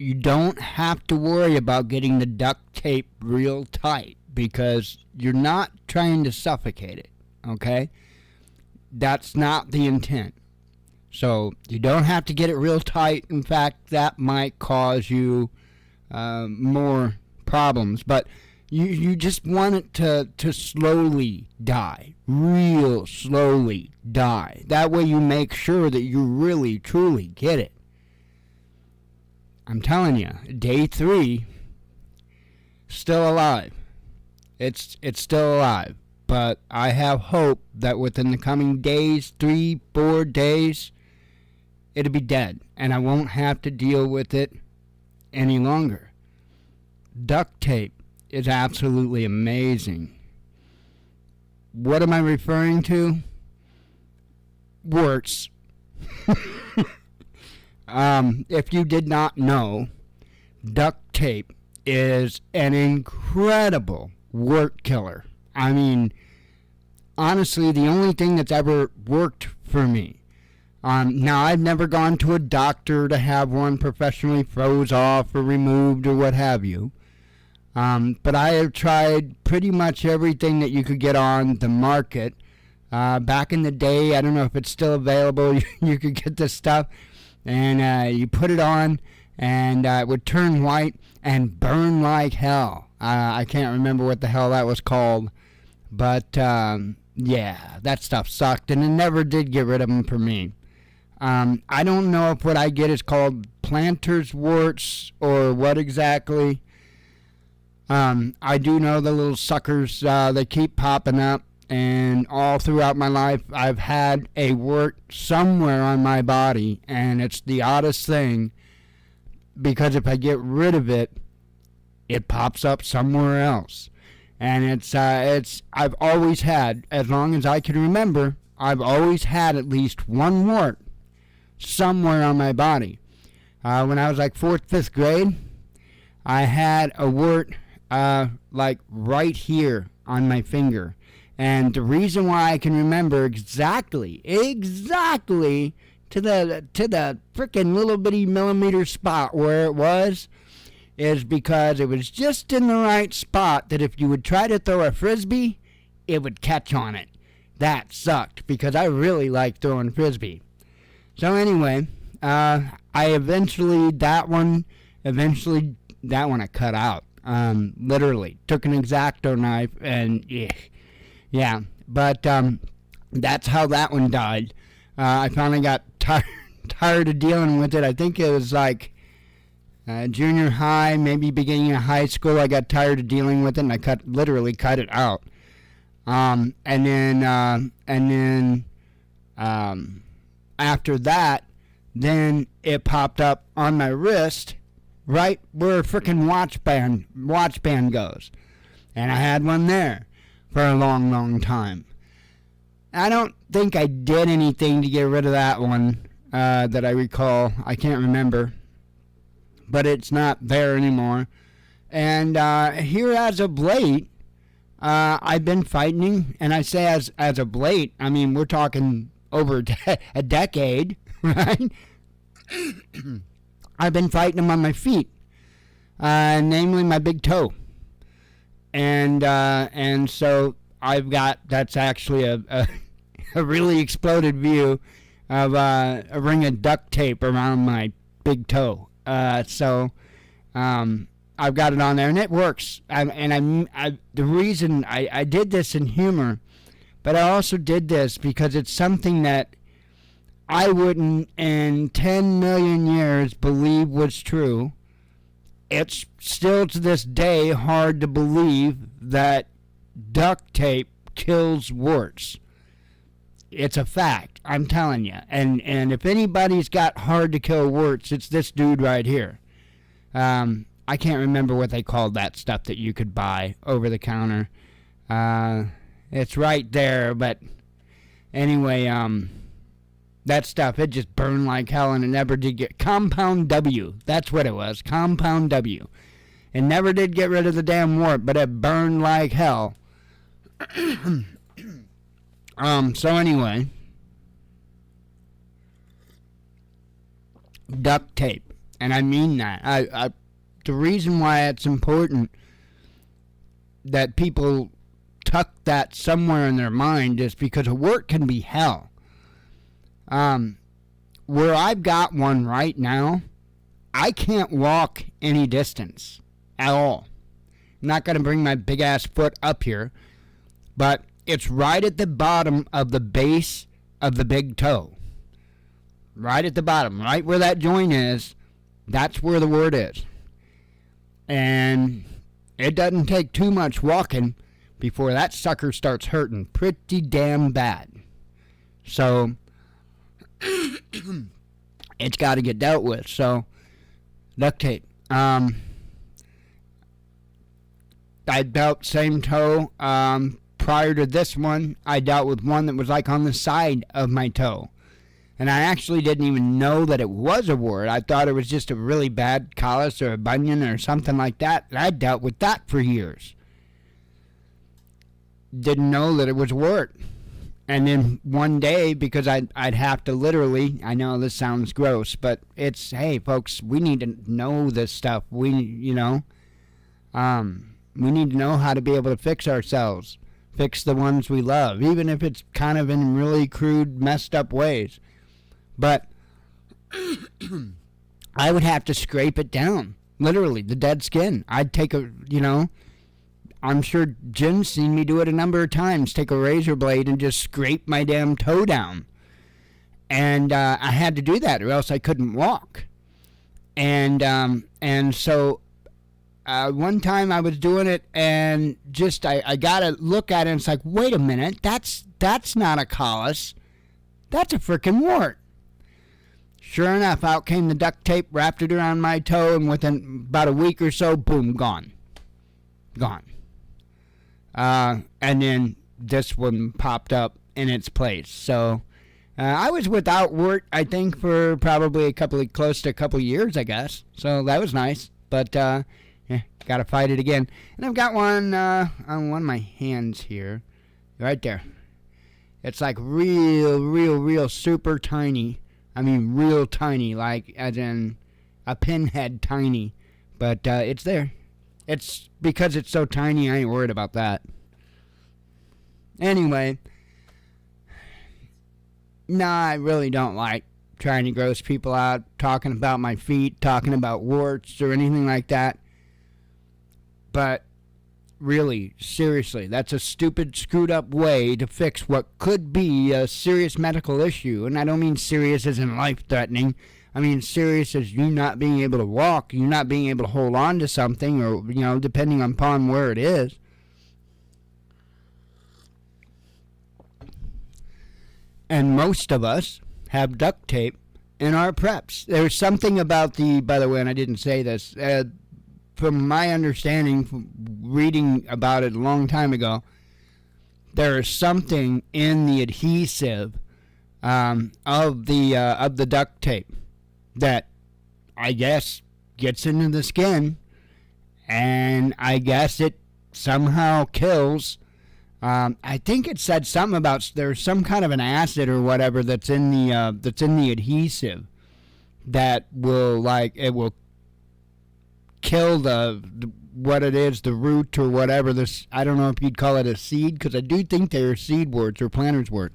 you don't have to worry about getting the duct tape real tight because you're not trying to suffocate it, okay? That's not the intent. So you don't have to get it real tight. In fact, that might cause you more problems. But you just want it to slowly die, real slowly die. That way you make sure that you really, truly get it. I'm telling you, day 3, still alive. It's still alive. But I have hope that within the coming days, 3, 4 days, it'll be dead. And I won't have to deal with it any longer. Duct tape is absolutely amazing. What am I referring to? Warts. If you did not know, duct tape is an incredible wart killer. I mean, honestly, the only thing that's ever worked for me. Now, I've never gone to a doctor to have one professionally froze off or removed or what have you. But I have tried pretty much everything that you could get on the market. Back in the day, I don't know if it's still available, you could get this stuff. And you put it on, and it would turn white and burn like hell. I can't remember what the hell that was called. But, yeah, that stuff sucked, and it never did get rid of them for me. I don't know if what I get is called planter's warts or what exactly. I do know the little suckers, they keep popping up. And all throughout my life, I've had a wart somewhere on my body, and it's the oddest thing, because if I get rid of it, it pops up somewhere else. And I've always had, as long as I can remember, I've always had at least one wart somewhere on my body. When I was like 4th, 5th grade, I had a wart, like right here on my finger. And the reason why I can remember exactly to the frickin' little bitty millimeter spot where it was is because it was just in the right spot that if you would try to throw a frisbee, it would catch on it. That sucked because I really like throwing frisbee. So anyway, that one I cut out. Literally took an X-Acto knife and yeah, but that's how that one died. I finally got tired of dealing with it. I think it was like junior high, maybe beginning of high school. I got tired of dealing with it, and I literally cut it out. And then after that, then it popped up on my wrist, right where a frickin' watch band goes, and I had one there for a long, long time. I don't think I did anything to get rid of that one that I recall. I can't remember. But it's not there anymore. And here as of late, I've been fighting. And I say as of late, I mean, we're talking over a decade, right? I've been fighting them on my feet. Namely my big toe. And so that's actually a really exploded view of a ring of duct tape around my big toe. So I've got it on there, and it works. The reason I did this in humor, but I also did this because it's something that I wouldn't in 10 million years believe was true. It's still to this day hard to believe that duct tape kills warts. It's a fact, I'm telling you. And if anybody's got hard to kill warts, it's this dude right here. I can't remember what they called that stuff that you could buy over the counter. It's right there, but anyway, that stuff, it just burned like hell, and it never did get... Compound W, that's what it was, Compound W. It never did get rid of the damn wart, but it burned like hell. So anyway, duct tape. And I mean that. The reason why it's important that people tuck that somewhere in their mind is because a wart can be hell. Where I've got one right now, I can't walk any distance at all. I'm not going to bring my big ass foot up here, but it's right at the bottom of the base of the big toe. Right at the bottom, right where that joint is, that's where the wart is. And it doesn't take too much walking before that sucker starts hurting pretty damn bad. So, it's got to get dealt with. So, duct tape. I dealt same toe. Prior to this one, I dealt with one that was like on the side of my toe. And I actually didn't even know that it was a wart. I thought it was just a really bad callus or a bunion or something like that. And I dealt with that for years. Didn't know that it was a wart. And then one day, because I'd have to literally, I know this sounds gross, but it's, hey, folks, we need to know this stuff. We need to know how to be able to fix ourselves. Fix the ones we love, even if it's kind of in really crude, messed up ways. But I would have to scrape it down, literally, the dead skin. I'd take I'm sure Jim's seen me do it a number of times, take a razor blade and just scrape my damn toe down. And I had to do that or else I couldn't walk. And so one time I was doing it and just I got to look at it and it's like, wait a minute, that's not a callus. That's a frickin' wart. Sure enough, out came the duct tape, wrapped it around my toe, and within about a week or so, boom, gone. And then this one popped up in its place. So I was without wart, I think, for probably close to a couple of years, I guess. So that was nice. But got to fight it again. And I've got one on one of my hands here, right there. It's like real super tiny. I mean, real tiny, like as in a pinhead tiny. But it's there. It's because it's so tiny, I ain't worried about that. Anyway, I really don't like trying to gross people out, talking about my feet, talking about warts or anything like that. But really, seriously, that's a stupid, screwed up way to fix what could be a serious medical issue. And I don't mean serious as in life-threatening. I mean serious as you not being able to walk, you not being able to hold on to something, or, depending upon where it is. And most of us have duct tape in our preps. There's something about by the way, and I didn't say this, from my understanding, from reading about it a long time ago, there is something in the adhesive of the duct tape that I guess gets into the skin, and I guess it somehow kills. I think it said something about there's some kind of an acid or whatever that's in the adhesive that will kill the root or whatever. This, I don't know if you'd call it a seed, because I do think they're seed worts or planter's wort.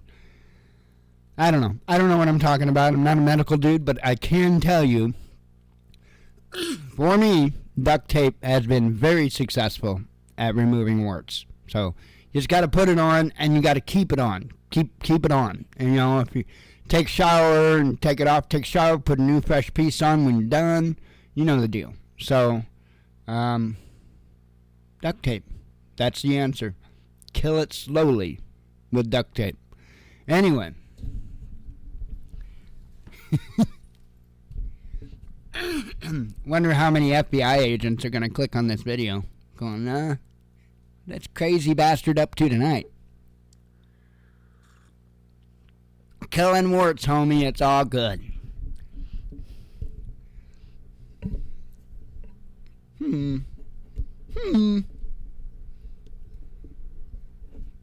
I don't know what I'm talking about. I'm not a medical dude, but I can tell you, for me, duct tape has been very successful at removing warts. So you just got to put it on, and you got to keep it on. Keep it on. And if you take a shower and take it off, take a shower, put a new fresh piece on when you're done, you know the deal. So, duct tape. That's the answer. Kill it slowly with duct tape. Anyway. Wonder how many FBI agents are going to click on this video. Going, that's crazy bastard up to tonight. Killing warts, homie. It's all good.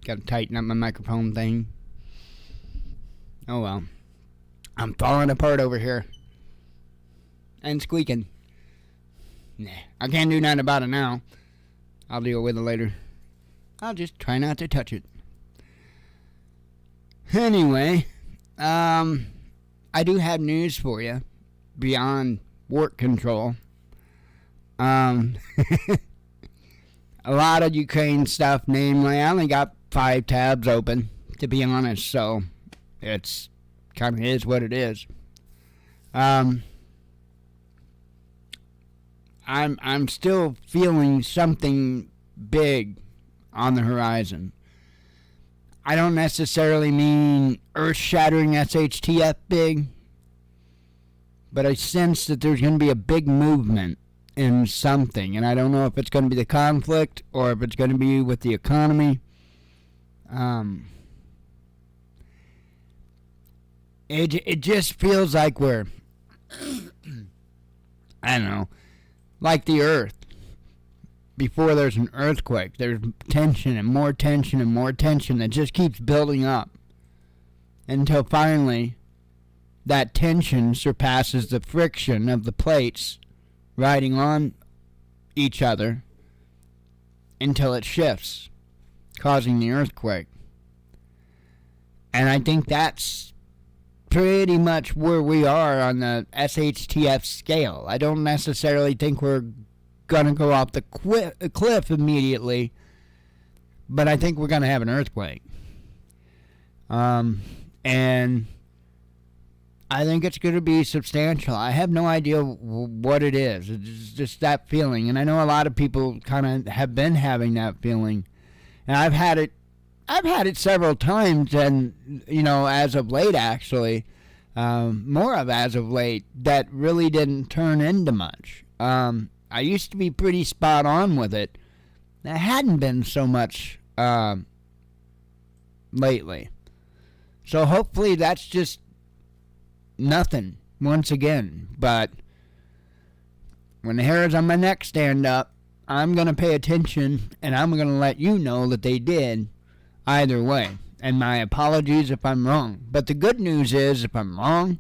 Got to tighten up my microphone thing. Oh well. I'm falling apart over here. and squeaking. Nah, I can't do nothing about it now. I'll deal with it later. I'll just try not to touch it. Anyway, I do have news for you beyond work control. A lot of Ukraine stuff, namely, I only got 5 tabs open, to be honest, so it's kind of is what it is. I'm still feeling something big on the horizon. I don't necessarily mean earth-shattering SHTF big, but I sense that there's going to be a big movement in something, and I don't know if it's going to be the conflict or if it's going to be with the economy. It just feels like we're, I don't know, like the earth. Before there's an earthquake, there's tension and more tension and more tension that just keeps building up until finally that tension surpasses the friction of the plates riding on each other until it shifts, causing the earthquake. And I think that's pretty much where we are on the SHTF scale. I don't necessarily think we're going to go off the cliff immediately, but I think we're going to have an earthquake. And I think it's going to be substantial. I have no idea what it is. It's just that feeling. And I know a lot of people kind of have been having that feeling. And I've had it several times, and, you know, as of late, actually, more of as of late, that really didn't turn into much. I used to be pretty spot on with it. It hadn't been so much lately. So hopefully that's just nothing once again. But when the hairs on my neck stand up, I'm going to pay attention, and I'm going to let you know that they did either way. And my apologies if I'm wrong. But the good news is, if I'm wrong,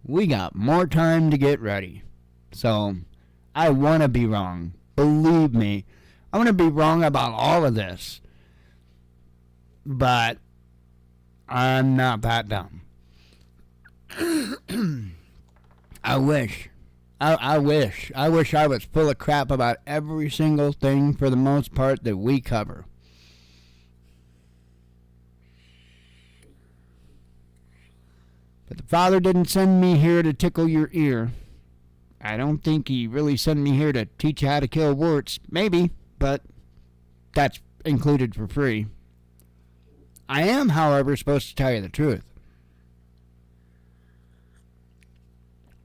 we got more time to get ready. So I want to be wrong. Believe me. I want to be wrong about all of this. But I'm not that dumb. I wish. I wish I was full of crap about every single thing for the most part that we cover. But the Father didn't send me here to tickle your ear. I don't think he really sent me here to teach you how to kill warts. Maybe, but that's included for free. I am, however, supposed to tell you the truth.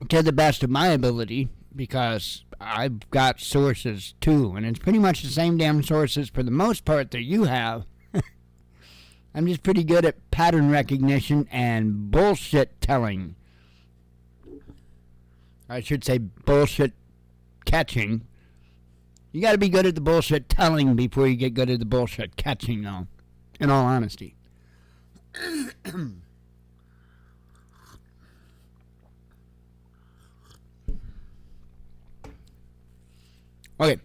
To the best of my ability, because I've got sources too, and it's pretty much the same damn sources for the most part that you have. I'm just pretty good at pattern recognition and bullshit telling. I should say bullshit catching. You gotta be good at the bullshit telling before you get good at the bullshit catching, though, in all honesty. Okay.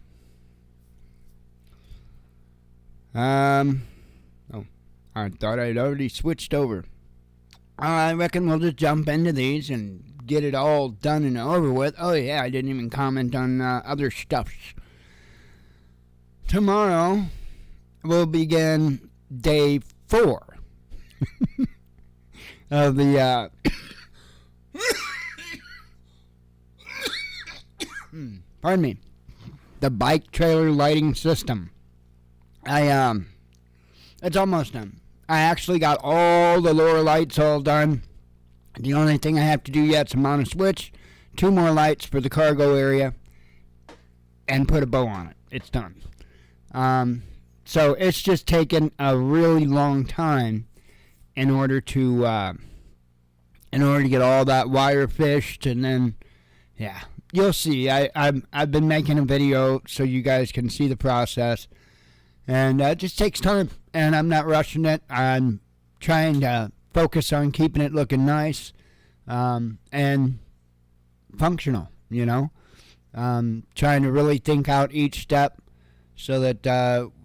I thought I'd already switched over. I reckon we'll just jump into these and get it all done and over with. Oh yeah, I didn't even comment on other stuff. Tomorrow we'll begin day 4 of the pardon me, the bike trailer lighting system. It's almost done. I actually got all the lower lights all done. The only thing I have to do yet is mount a switch, 2 more lights for the cargo area, and put a bow on it. It's done. So it's just taken a really long time in order to get all that wire fished, and then yeah, you'll see. I've been making a video so you guys can see the process, and it just takes time. And I'm not rushing it. I'm trying to focus on keeping it looking nice and functional. you know. Trying to really think out each step so that,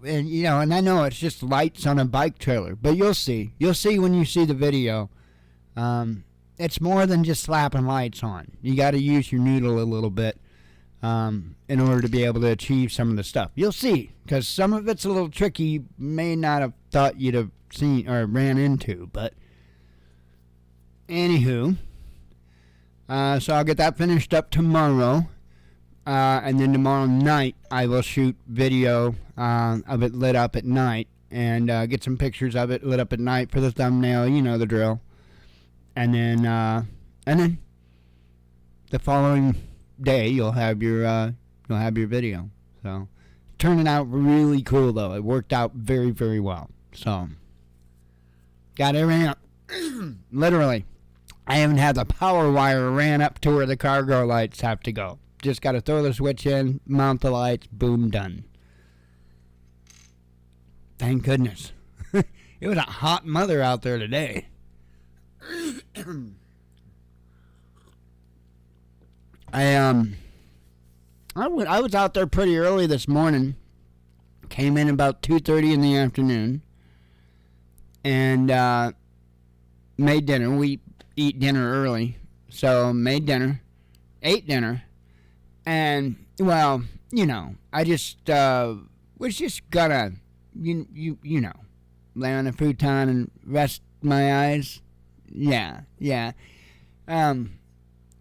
and, you know, and I know it's just lights on a bike trailer, but you'll see when you see the video. It's more than just slapping lights on. You got to use your noodle a little bit in order to be able to achieve some of the stuff. You'll see, because some of it's a little tricky. You may not have thought you'd have seen or ran into, but anywho, so I'll get that finished up tomorrow, and then tomorrow night I will shoot video of it lit up at night, and get some pictures of it lit up at night for the thumbnail. You know the drill. And then the following day you'll have your video. So turning out really cool though. It worked out very, very well. So got everything up. Literally, I even had the power wire ran up to where the cargo lights have to go. Just got to throw the switch in, mount the lights, boom, done. Thank goodness. It was a hot mother out there today. I was out there pretty early this morning. Came in about 2:30 in the afternoon, and made dinner. We eat dinner early, so made dinner, ate dinner, and well, you know, I just was just gonna you know, lay on a futon and rest my eyes. Yeah.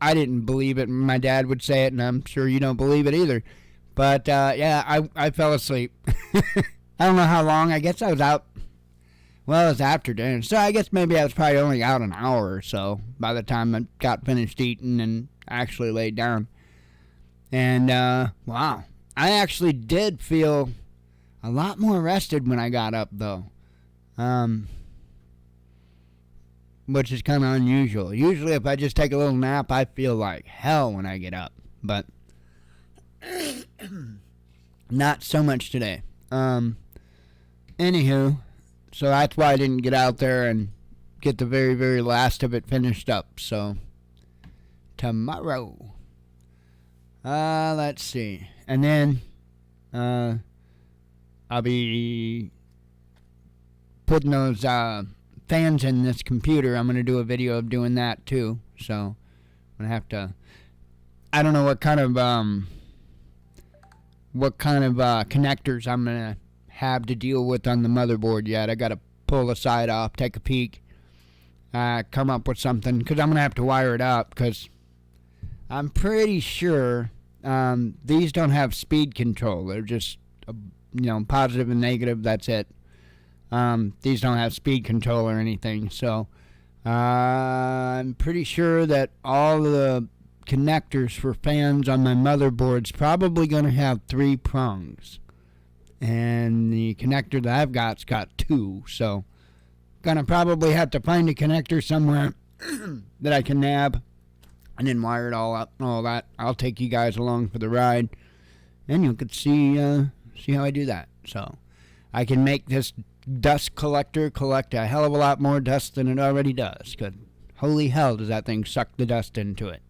I didn't believe it. My dad would say it, and I'm sure you don't believe it either. But, yeah, I fell asleep. I don't know how long. I guess I was out. Well, it was after dinner. So I guess maybe I was probably only out an hour or so by the time I got finished eating and actually laid down. And, wow. I actually did feel a lot more rested when I got up, though. Which is kind of unusual. Usually if I just take a little nap, I feel like hell when I get up. But not so much today. Anywho, so that's why I didn't get out there and get the very, very last of it finished up. So tomorrow, let's see. And then I'll be putting those fans in this computer. I'm going to do a video of doing that too. So I'm going to have to, I don't know what kind of connectors I'm going to have to deal with on the motherboard yet. I got to pull the side off, take a peek, come up with something, because I'm going to have to wire it up, because I'm pretty sure these don't have speed control. They're just, positive and negative, that's it. These don't have speed control or anything, so I'm pretty sure that all the connectors for fans on my motherboard's probably going to have 3 prongs, and the connector that I've got's got 2, so gonna probably have to find a connector somewhere that I can nab and then wire it all up and all that. I'll take you guys along for the ride, and you could see how I do that. So I can make this dust collector collect a hell of a lot more dust than it already does, because holy hell does that thing suck the dust into it.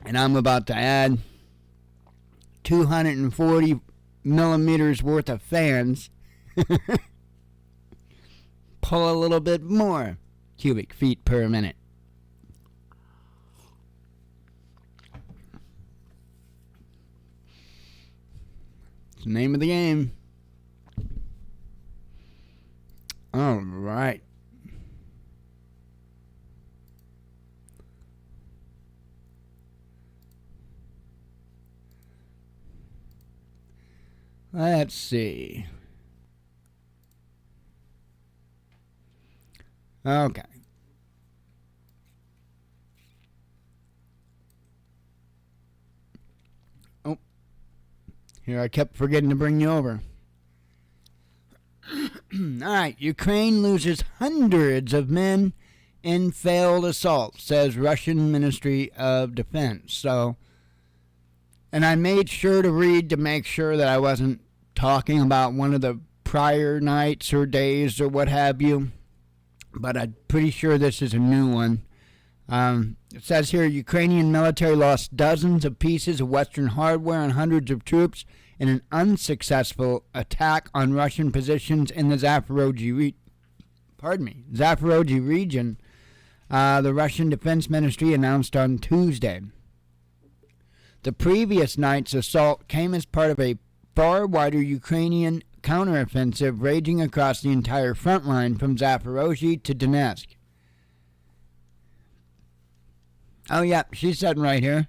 And I'm about to add 240 millimeters worth of fans. Pull a little bit more cubic feet per minute. It's the name of the game. All right. Let's see. Okay. Oh. Here, I kept forgetting to bring you over. Alright, Ukraine loses hundreds of men in failed assault, says Russian Ministry of Defense. So, and I made sure to read to make sure that I wasn't talking about one of the prior nights or days or what have you. But I'm pretty sure this is a new one. It says here, Ukrainian military lost dozens of pieces of Western hardware and hundreds of troops in an unsuccessful attack on Russian positions in the Zaporozhye region, the Russian Defense Ministry announced on Tuesday. The previous night's assault came as part of a far wider Ukrainian counteroffensive raging across the entire front line from Zaporozhye to Donetsk. Oh, yeah, she's sitting right here.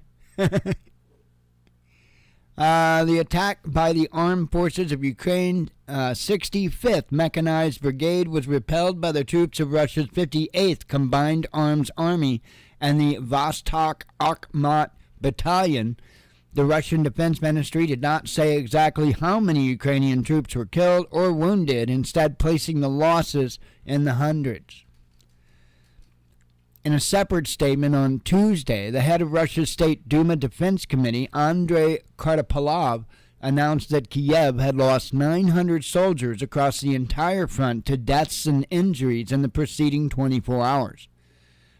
The attack by the armed forces of Ukraine 65th Mechanized Brigade was repelled by the troops of Russia's 58th Combined Arms Army and the Vostok Akhmat Battalion. The Russian Defense Ministry did not say exactly how many Ukrainian troops were killed or wounded, instead placing the losses in the hundreds. In a separate statement on Tuesday, the head of Russia's State Duma Defense Committee, Andrei Kartapalov, announced that Kiev had lost 900 soldiers across the entire front to deaths and injuries in the preceding 24 hours.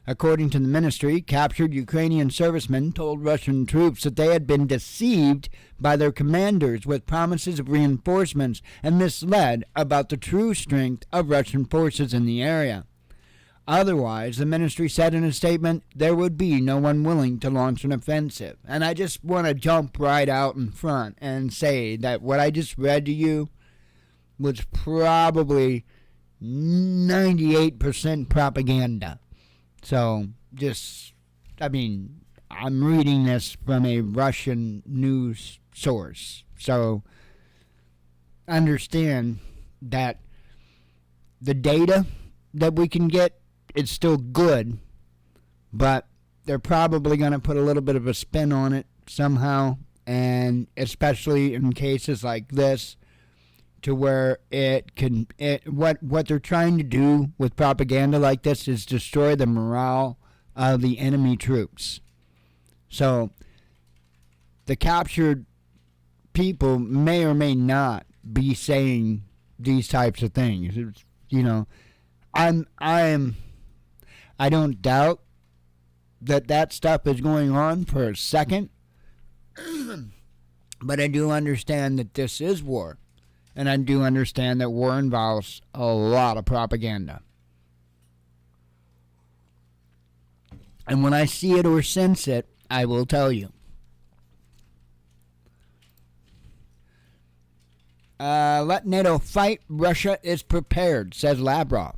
According to the ministry, captured Ukrainian servicemen told Russian troops that they had been deceived by their commanders with promises of reinforcements and misled about the true strength of Russian forces in the area. Otherwise, the ministry said in a statement, there would be no one willing to launch an offensive. And I just want to jump right out in front and say that what I just read to you was probably 98% propaganda. So, I'm reading this from a Russian news source. So, understand that the data that we can get, it's still good, but they're probably going to put a little bit of a spin on it somehow, and especially in cases like this, to where what they're trying to do with propaganda like this is destroy the morale of the enemy troops. So the captured people may or may not be saying these types of things. It's, I don't doubt that stuff is going on for a second, but I do understand that this is war, and I do understand that war involves a lot of propaganda. And when I see it or sense it, I will tell you. Let NATO fight. Russia is prepared, says Lavrov.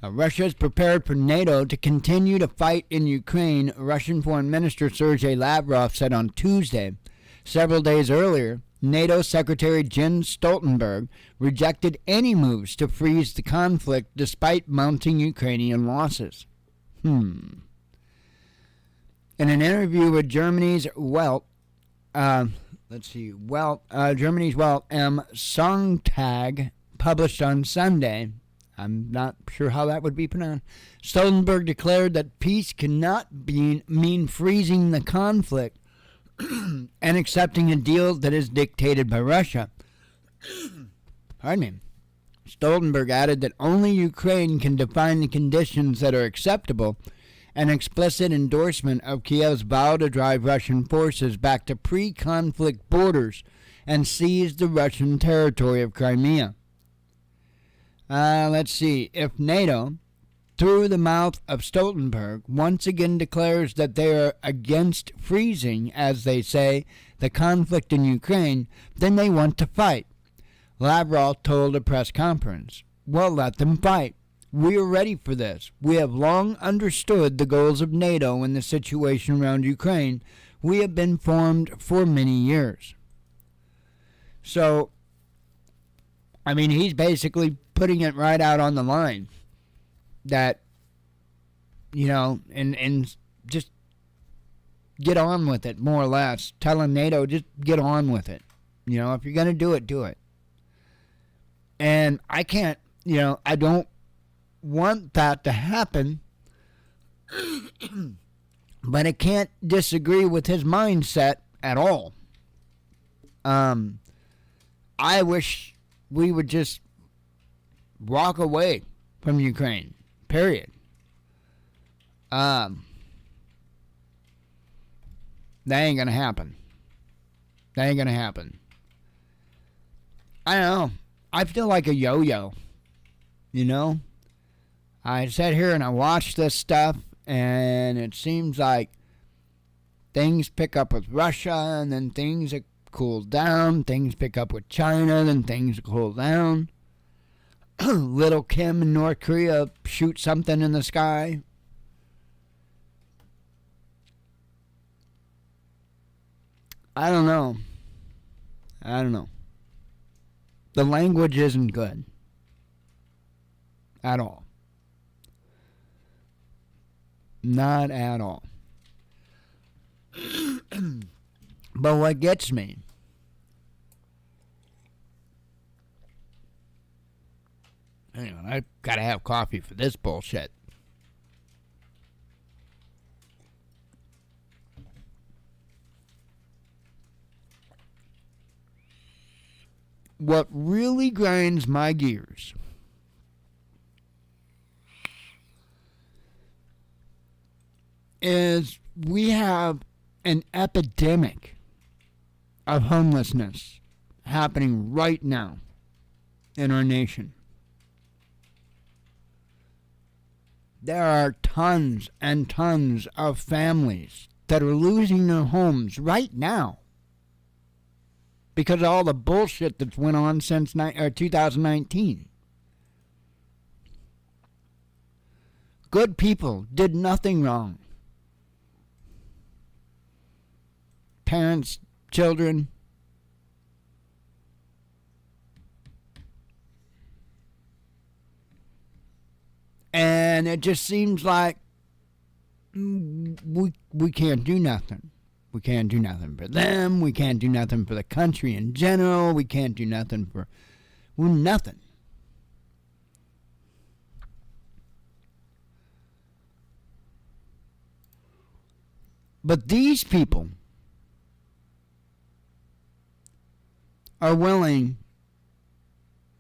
Russia is prepared for NATO to continue to fight in Ukraine, Russian Foreign Minister Sergei Lavrov said on Tuesday. Several days earlier, NATO Secretary Jens Stoltenberg rejected any moves to freeze the conflict despite mounting Ukrainian losses. In an interview with Germany's Germany's Welt M. Sonntag, published on Sunday, I'm not sure how that would be pronounced, Stoltenberg declared that peace cannot mean freezing the conflict and accepting a deal that is dictated by Russia. Pardon me. Stoltenberg added that only Ukraine can define the conditions that are acceptable, an explicit endorsement of Kiev's vow to drive Russian forces back to pre-conflict borders and seize the Russian territory of Crimea. Let's see. If NATO, through the mouth of Stoltenberg, once again declares that they are against freezing, as they say, the conflict in Ukraine, then they want to fight. Lavrov told a press conference. Well, let them fight. We are ready for this. We have long understood the goals of NATO in the situation around Ukraine. We have been formed for many years. So, he's basically putting it right out on the line that, and just get on with it, more or less. Telling NATO, just get on with it. If you're going to do it, do it. And I can't, I don't want that to happen, but I can't disagree with his mindset at all. I wish we would just walk away from Ukraine, period. That ain't gonna happen. That ain't gonna happen. I don't know. I feel like a yo-yo. You know? I sat here and I watched this stuff, and it seems like things pick up with Russia, and then things cool down. Things pick up with China, then things cool down. Little Kim in North Korea shoot something in the sky. I don't know. The language isn't good. At all. Not at all. But what gets me hang on, I gotta have coffee for this bullshit. What really grinds my gears is we have an epidemic of homelessness happening right now in our nation. There are tons and tons of families that are losing their homes right now because of all the bullshit that's went on since 2019. Good people did nothing wrong. Parents, children. And it just seems like we can't do nothing. We can't do nothing for them. We can't do nothing for the country in general. We can't do nothing for nothing. But these people are willing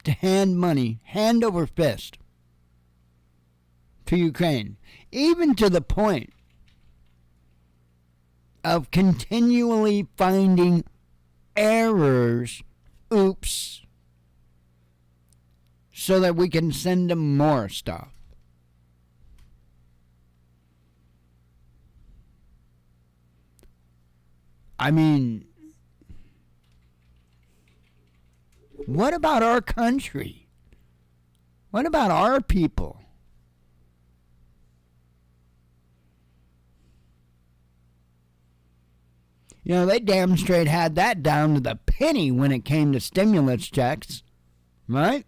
to hand money, hand over fist, to Ukraine, even to the point of continually finding errors, so that we can send them more stuff. I mean, what about our country? What about our people? You know, they damn straight had that down to the penny when it came to stimulus checks, right?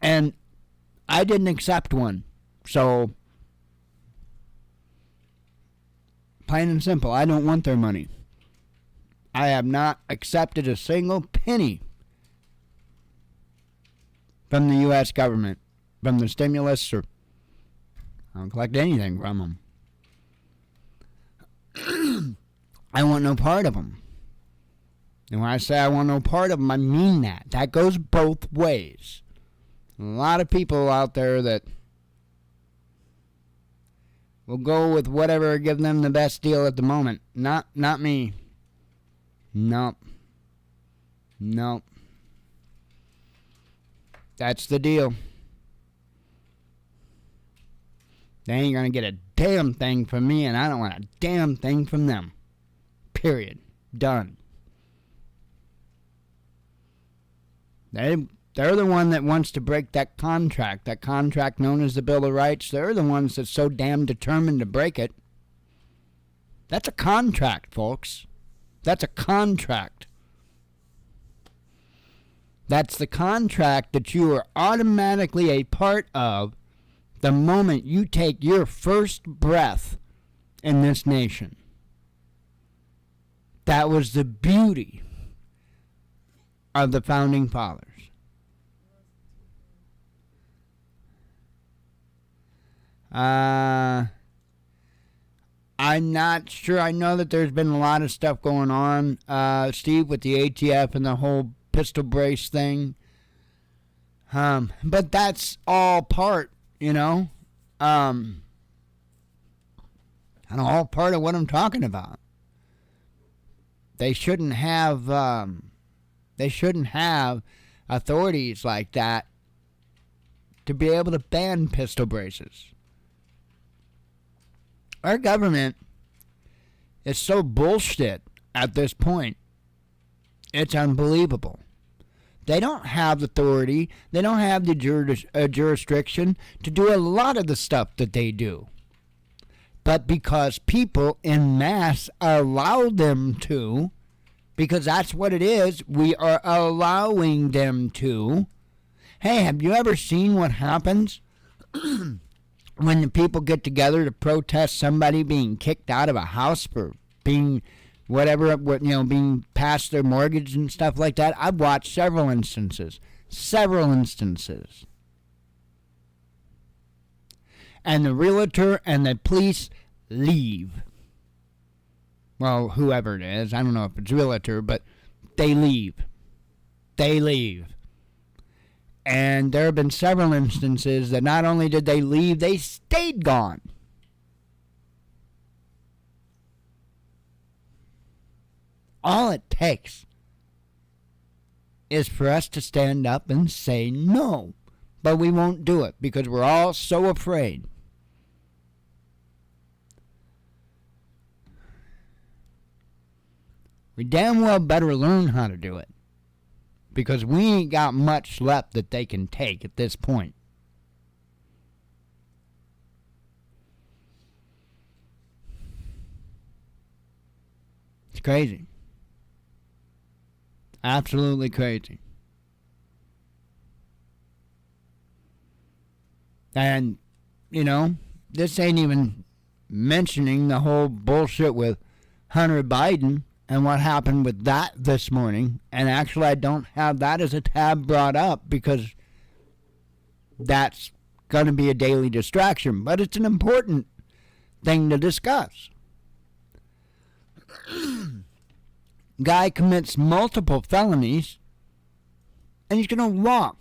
And I didn't accept one. So, plain and simple, I don't want their money. I have not accepted a single penny from the U.S. government, from the stimulus, or I don't collect anything from them. I want no part of them. And when I say I want no part of them, I mean that. That goes both ways. A lot of people out there that will go with whatever give them the best deal at the moment. Not me. Nope. That's the deal. They ain't gonna get a damn thing from me, and I don't want a damn thing from them. Period. Done. They're the one that wants to break that contract known as the Bill of Rights. They're the ones that's so damn determined to break it. That's a contract, folks. That's a contract. That's the contract that you are automatically a part of the moment you take your first breath in this nation. That was the beauty of the Founding Fathers. I'm not sure. I know that there's been a lot of stuff going on, Steve, with the ATF and the whole pistol brace thing. But that's all part, you know. And all part of what I'm talking about. They shouldn't have authorities like that to be able to ban pistol braces. Our government is so bullshit at this point. It's unbelievable. They don't have authority. They don't have the jurisdiction to do a lot of the stuff that they do. But because people en masse allow them to, because that's what it is, we are allowing them to. Hey, have you ever seen what happens when the people get together to protest somebody being kicked out of a house for being whatever, being past their mortgage and stuff like that? I've watched several instances. And the realtor and the police leave. Well, whoever it is, I don't know if it's realtor, but they leave. And there have been several instances that not only did they leave, they stayed gone. All it takes is for us to stand up and say no. But we won't do it because we're all so afraid. We damn well better learn how to do it. Because we ain't got much left that they can take at this point. It's crazy. Absolutely crazy. And, this ain't even mentioning the whole bullshit with Hunter Biden and what happened with that this morning. And actually, I don't have that as a tab brought up because that's going to be a daily distraction. But it's an important thing to discuss. Guy commits multiple felonies and he's going to walk.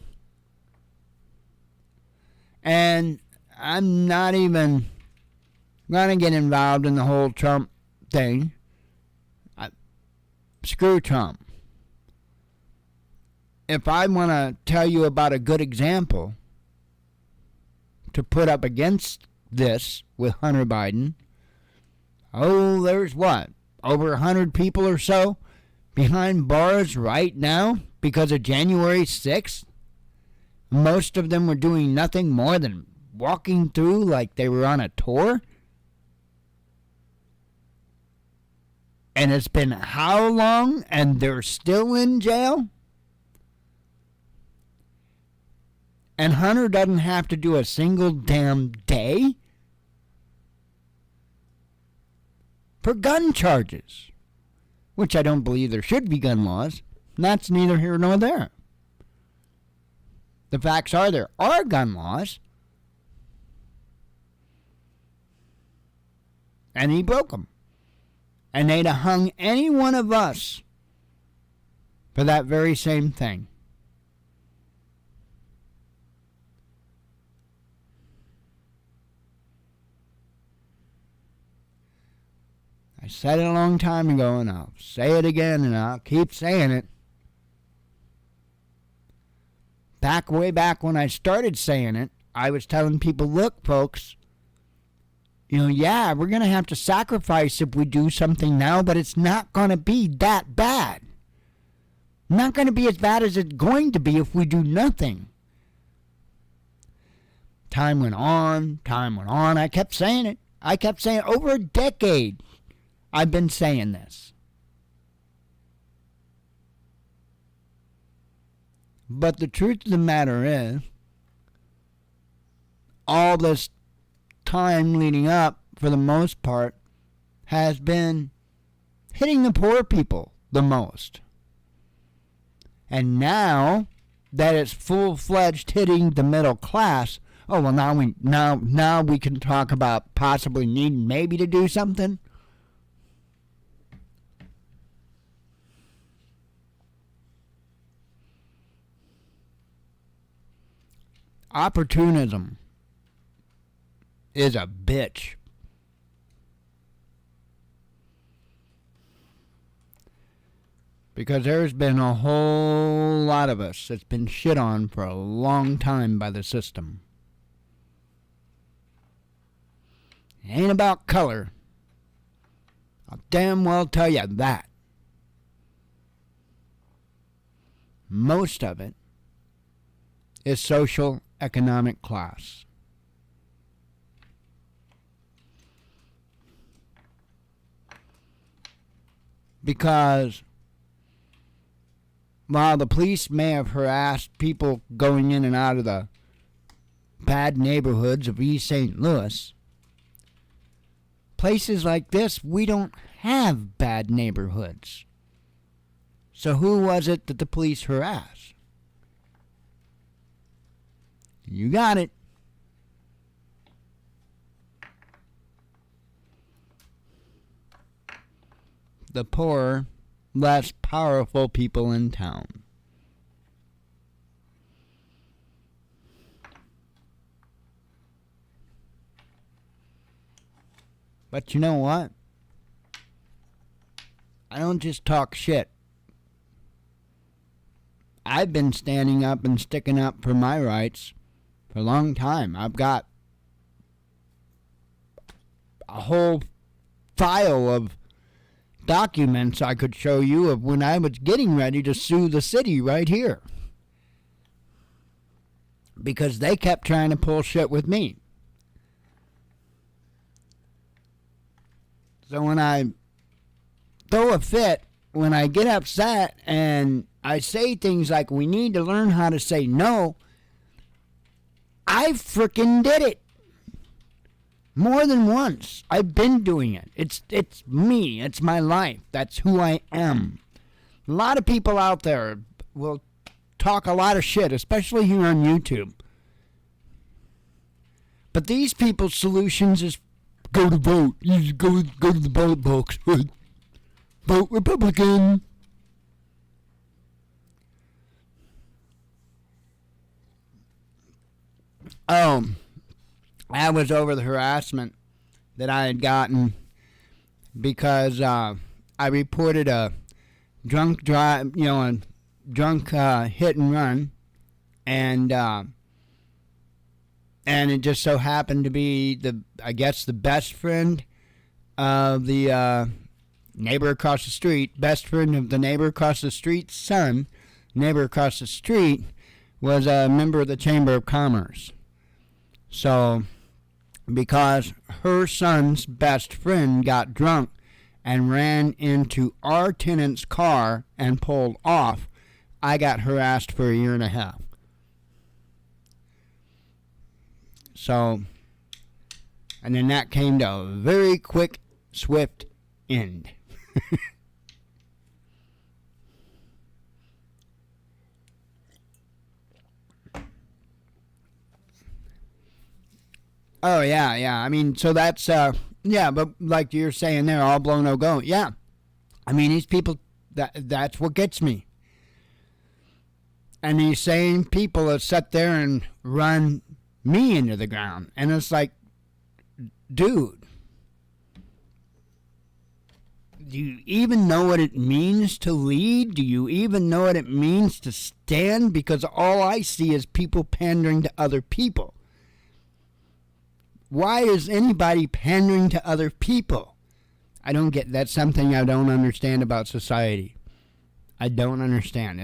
And I'm not even going to get involved in the whole Trump thing. Screw Trump. If I want to tell you about a good example to put up against this with Hunter Biden, there's what? Over 100 people or so behind bars right now because of January 6th? Most of them were doing nothing more than walking through like they were on a tour? And it's been how long and they're still in jail? And Hunter doesn't have to do a single damn day for gun charges, which I don't believe there should be gun laws. And that's neither here nor there. The facts are there are gun laws, and he broke them. And they'd have hung any one of us for that very same thing. I said it a long time ago, and I'll say it again, and I'll keep saying it. Way back when I started saying it, I was telling people, look, folks, we're going to have to sacrifice if we do something now, but it's not going to be that bad. Not going to be as bad as it's going to be if we do nothing. Time went on. I kept saying it. Over a decade, I've been saying this. But the truth of the matter is, all this time leading up, for the most part, has been hitting the poor people the most. And now that it's full-fledged hitting the middle class, now we can talk about possibly needing maybe to do something. Opportunism is a bitch. Because there's been a whole lot of us that's been shit on for a long time by the system. It ain't about color. I'll damn well tell you that. Most of it is social economic class. Because while the police may have harassed people going in and out of the bad neighborhoods of East St. Louis, places like this, we don't have bad neighborhoods. So who was it that the police harassed? You got it. The poorer, less powerful people in town. But you know what? I don't just talk shit. I've been standing up and sticking up for my rights for a long time. I've got a whole file of documents I could show you of when I was getting ready to sue the city right here. Because they kept trying to pull shit with me. So when I throw a fit, when I get upset and I say things like, we need to learn how to say no, I frickin' did it. More than once. I've been doing it. It's me. It's my life. That's who I am. A lot of people out there will talk a lot of shit, especially here on YouTube. But these people's solutions is go to vote. You just go to the ballot box. Vote Republican. That was over the harassment that I had gotten because I reported a drunk drive, a drunk hit and run, and it just so happened to be the best friend of the neighbor across the street, best friend of the neighbor across the street's son. Neighbor across the street was a member of the Chamber of Commerce. So, because her son's best friend got drunk and ran into our tenant's car and pulled off, I got harassed for a year and a half. So, and then that came to a very quick, swift end. Oh, yeah. I mean, so that's, but like you're saying there, all blow, no go. Yeah. I mean, these people, that's what gets me. And these same people that sit there and run me into the ground. And it's like, dude, do you even know what it means to lead? Do you even know what it means to stand? Because all I see is people pandering to other people. Why is anybody pandering to other people? I don't get, that's something I don't understand about society. I don't understand.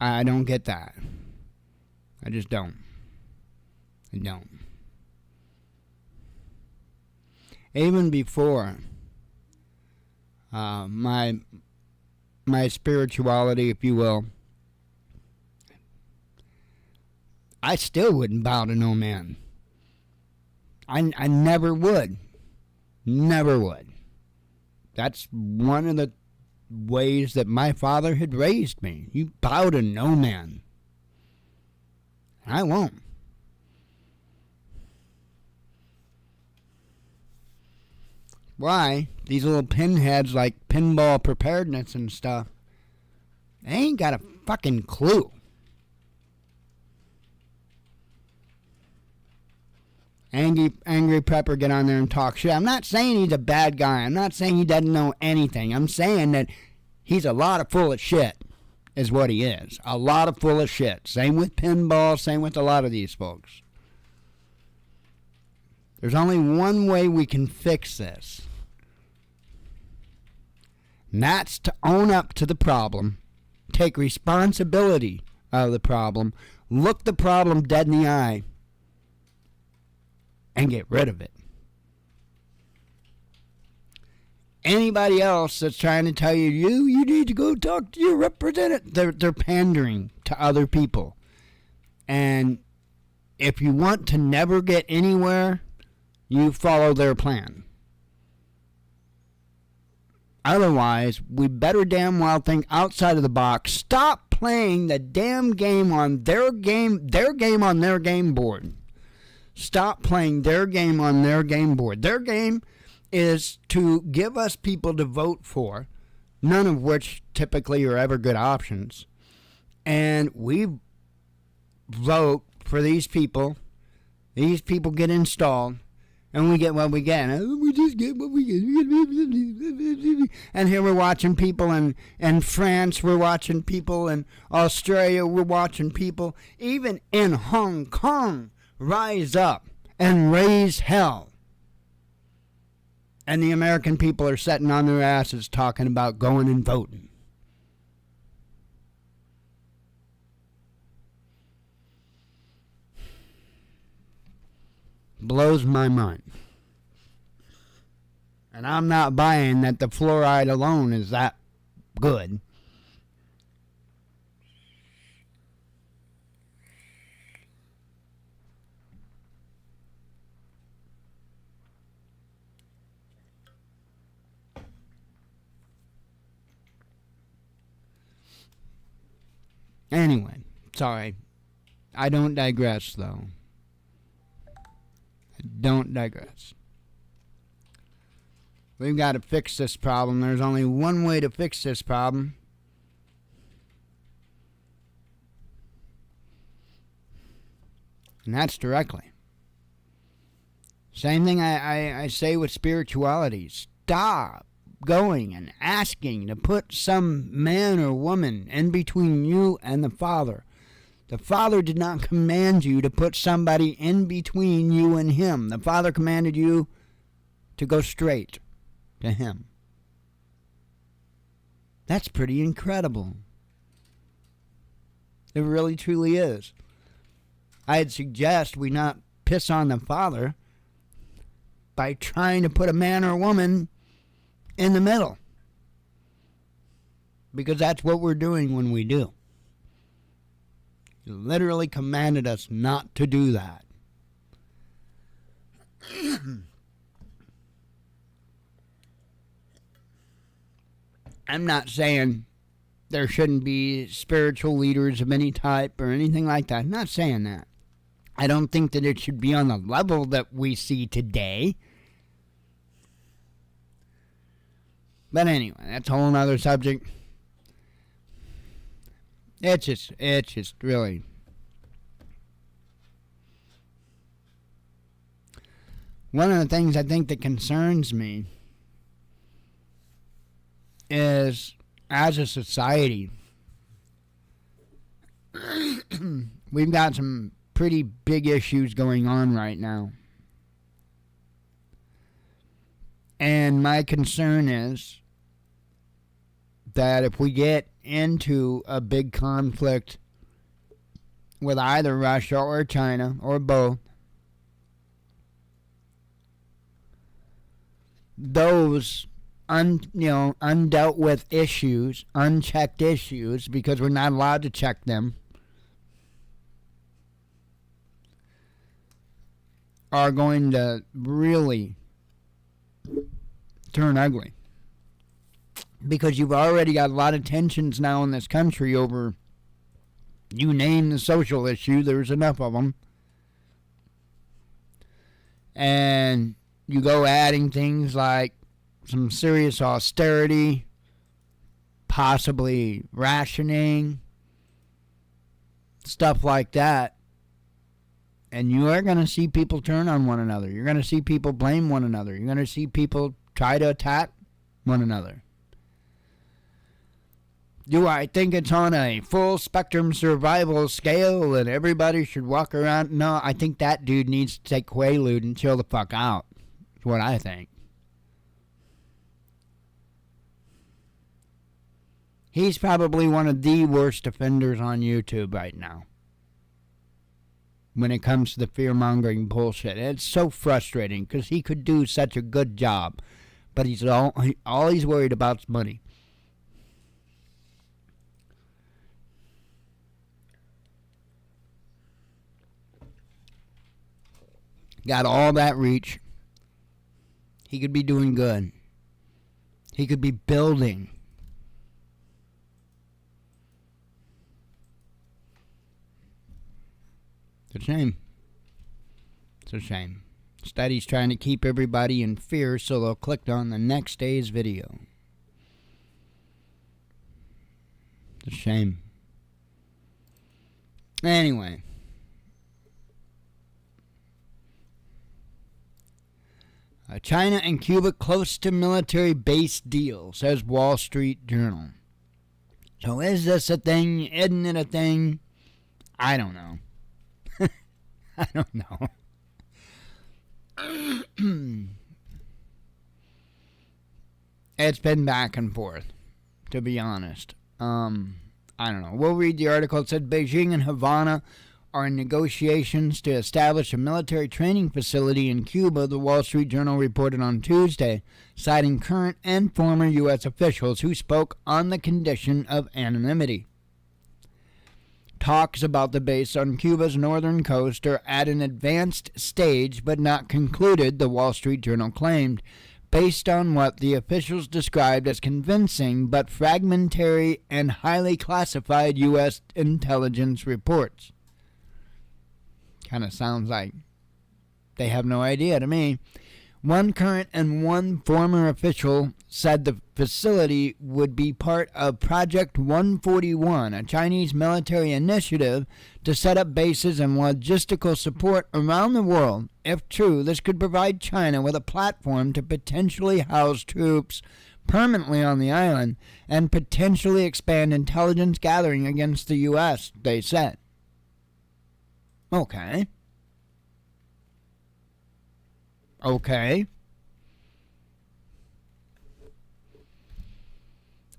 I don't get that. I just don't. I don't. Even before my spirituality, if you will, I still wouldn't bow to no man. I never would. Never would. That's one of the ways that my father had raised me. You bow to no man. I won't. Why? These little pinheads like pinball preparedness and stuff, they ain't got a fucking clue. Angry Pepper get on there and talk shit. I'm not saying he's a bad guy. I'm not saying he doesn't know anything. I'm saying that He's a lot of full of shit, is what he is. A lot of full of shit. Same with pinball, same with a lot of these folks. There's only one way we can fix this. And that's to own up to the problem, take responsibility of the problem, look the problem dead in the eye, and get rid of it. Anybody else that's trying to tell you, you need to go talk to your representative, they're pandering to other people. And if you want to never get anywhere, you follow their plan. Otherwise, we better damn well think outside of the box. Stop playing the damn game on their game on their game board. Stop playing their game on their game board. Their game is to give us people to vote for, none of which typically are ever good options. And we vote for these people. These people get installed. And we get what we get. We just get what we get. And here we're watching people in France. We're watching people in Australia. We're watching people even in Hong Kong rise up and raise hell. And the American people are sitting on their asses talking about going and voting. Blows my mind. And I'm not buying that the fluoride alone is that good. Anyway, sorry. I don't digress, though. Don't digress. We've got to fix this problem. There's only one way to fix this problem. And that's directly. Same thing I say with spirituality. Stop going and asking to put some man or woman in between you and the Father. The Father did not command you to put somebody in between you and Him. The Father commanded you to go straight to Him. That's pretty incredible. It really, truly is. I'd suggest we not piss on the Father by trying to put a man or woman in the middle. Because that's what we're doing when we do. He literally commanded us not to do that. I'm not saying there shouldn't be spiritual leaders of any type or anything like that. I'm not saying that. I don't think that it should be on the level that we see today. But anyway, that's a whole other subject. It's just really. One of the things I think that concerns me is, as a society, we've got some pretty big issues going on right now. And my concern is that if we get into a big conflict with either Russia or China or both, those undealt with issues, unchecked issues, because we're not allowed to check them, are going to really turn ugly. Because you've already got a lot of tensions now in this country over, you name the social issue, there's enough of them. And you go adding things like some serious austerity, possibly rationing, stuff like that. And you are going to see people turn on one another. You're going to see people blame one another. You're going to see people try to attack one another. Do I think it's on a full spectrum survival scale and everybody should walk around? No, I think that dude needs to take Quaalude and chill the fuck out. That's what I think. He's probably one of the worst offenders on YouTube right now when it comes to the fear-mongering bullshit. It's so frustrating because he could do such a good job, but all he's worried about is money. Got all that reach. He could be doing good. He could be building. It's a shame. It's a shame. Instead, he's trying to keep everybody in fear so they'll click on the next day's video. It's a shame. Anyway. China and Cuba close to military base deal, says Wall Street Journal. So is this a thing? Isn't it a thing? I don't know. I don't know. It's been back and forth, to be honest. I don't know. We'll read the article. It said Beijing and Havana are in negotiations to establish a military training facility in Cuba, the Wall Street Journal reported on Tuesday, citing current and former U.S. officials who spoke on the condition of anonymity. Talks about the base on Cuba's northern coast are at an advanced stage but not concluded, the Wall Street Journal claimed, based on what the officials described as convincing but fragmentary and highly classified U.S. intelligence reports. Kind of sounds like they have no idea to me. One current and one former official said the facility would be part of Project 141, a Chinese military initiative to set up bases and logistical support around the world. If true, this could provide China with a platform to potentially house troops permanently on the island and potentially expand intelligence gathering against the U.S., they said. Okay.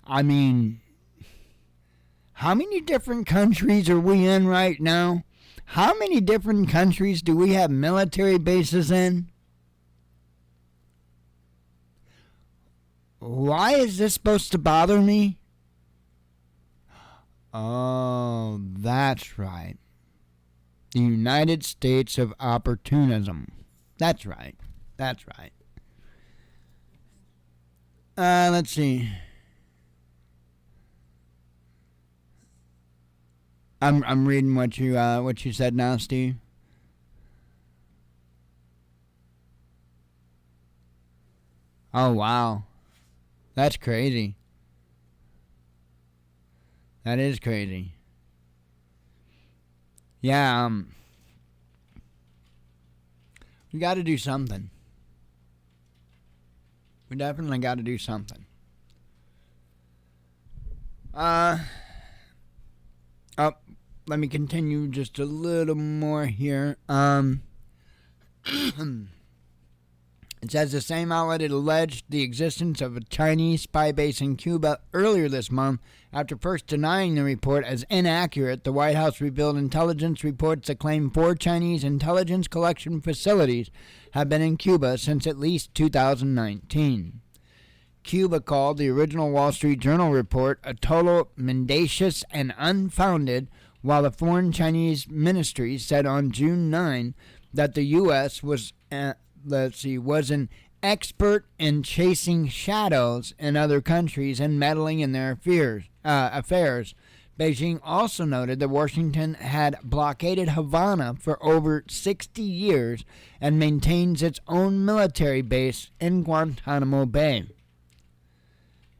I mean, how many different countries are we in right now? How many different countries do we have military bases in? Why is this supposed to bother me? Oh, that's right. The United States of Opportunism. That's right. That's right. Let's see. I'm reading what you said now, Steve. Oh wow. That's crazy. That is crazy. Yeah, we got to do something. We definitely got to do something. Let me continue just a little more here. It says the same outlet had alleged the existence of a Chinese spy base in Cuba earlier this month. After first denying the report as inaccurate, the White House revealed intelligence reports that claim 4 Chinese intelligence collection facilities have been in Cuba since at least 2019. Cuba called the original Wall Street Journal report a total mendacious and unfounded, while the foreign Chinese ministry said on June 9 that the U.S. was an expert in chasing shadows in other countries and meddling in their affairs. Beijing also noted that Washington had blockaded Havana for over 60 years and maintains its own military base in Guantanamo Bay.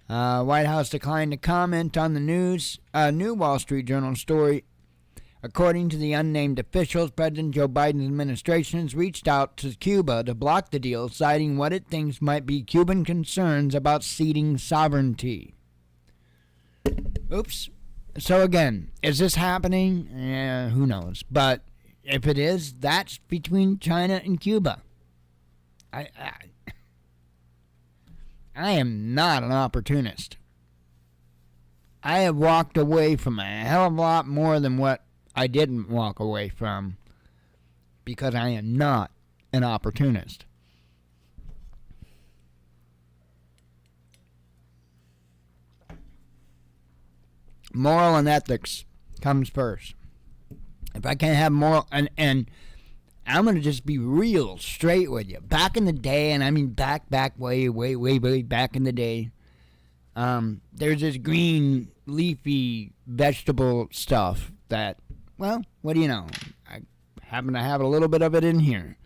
White House declined to comment on the new Wall Street Journal story. According to the unnamed officials, President Joe Biden's administration has reached out to Cuba to block the deal, citing what it thinks might be Cuban concerns about ceding sovereignty. Oops. So again, is this happening? Who knows? But if it is, that's between China and Cuba. I am not an opportunist. I have walked away from a hell of a lot more than what I didn't walk away from because I am not an opportunist. Moral and ethics comes first. If I can't have moral, and I'm going to just be real straight with you. Back in the day, and I mean back way back in the day, there's this green leafy vegetable stuff that, well, what do you know? I happen to have a little bit of it in here.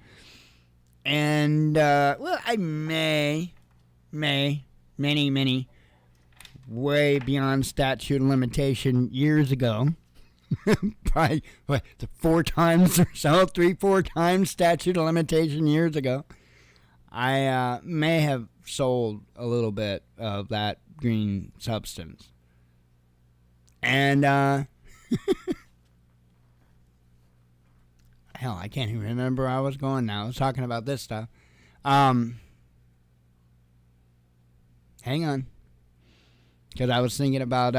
And, well, I may, many, way beyond statute of limitation years ago, probably 4 times or so, 3-4 times statute of limitation years ago, I may have sold a little bit of that green substance. And, hell, I can't even remember where I was going now. I was talking about this stuff. Hang on. Because I was thinking about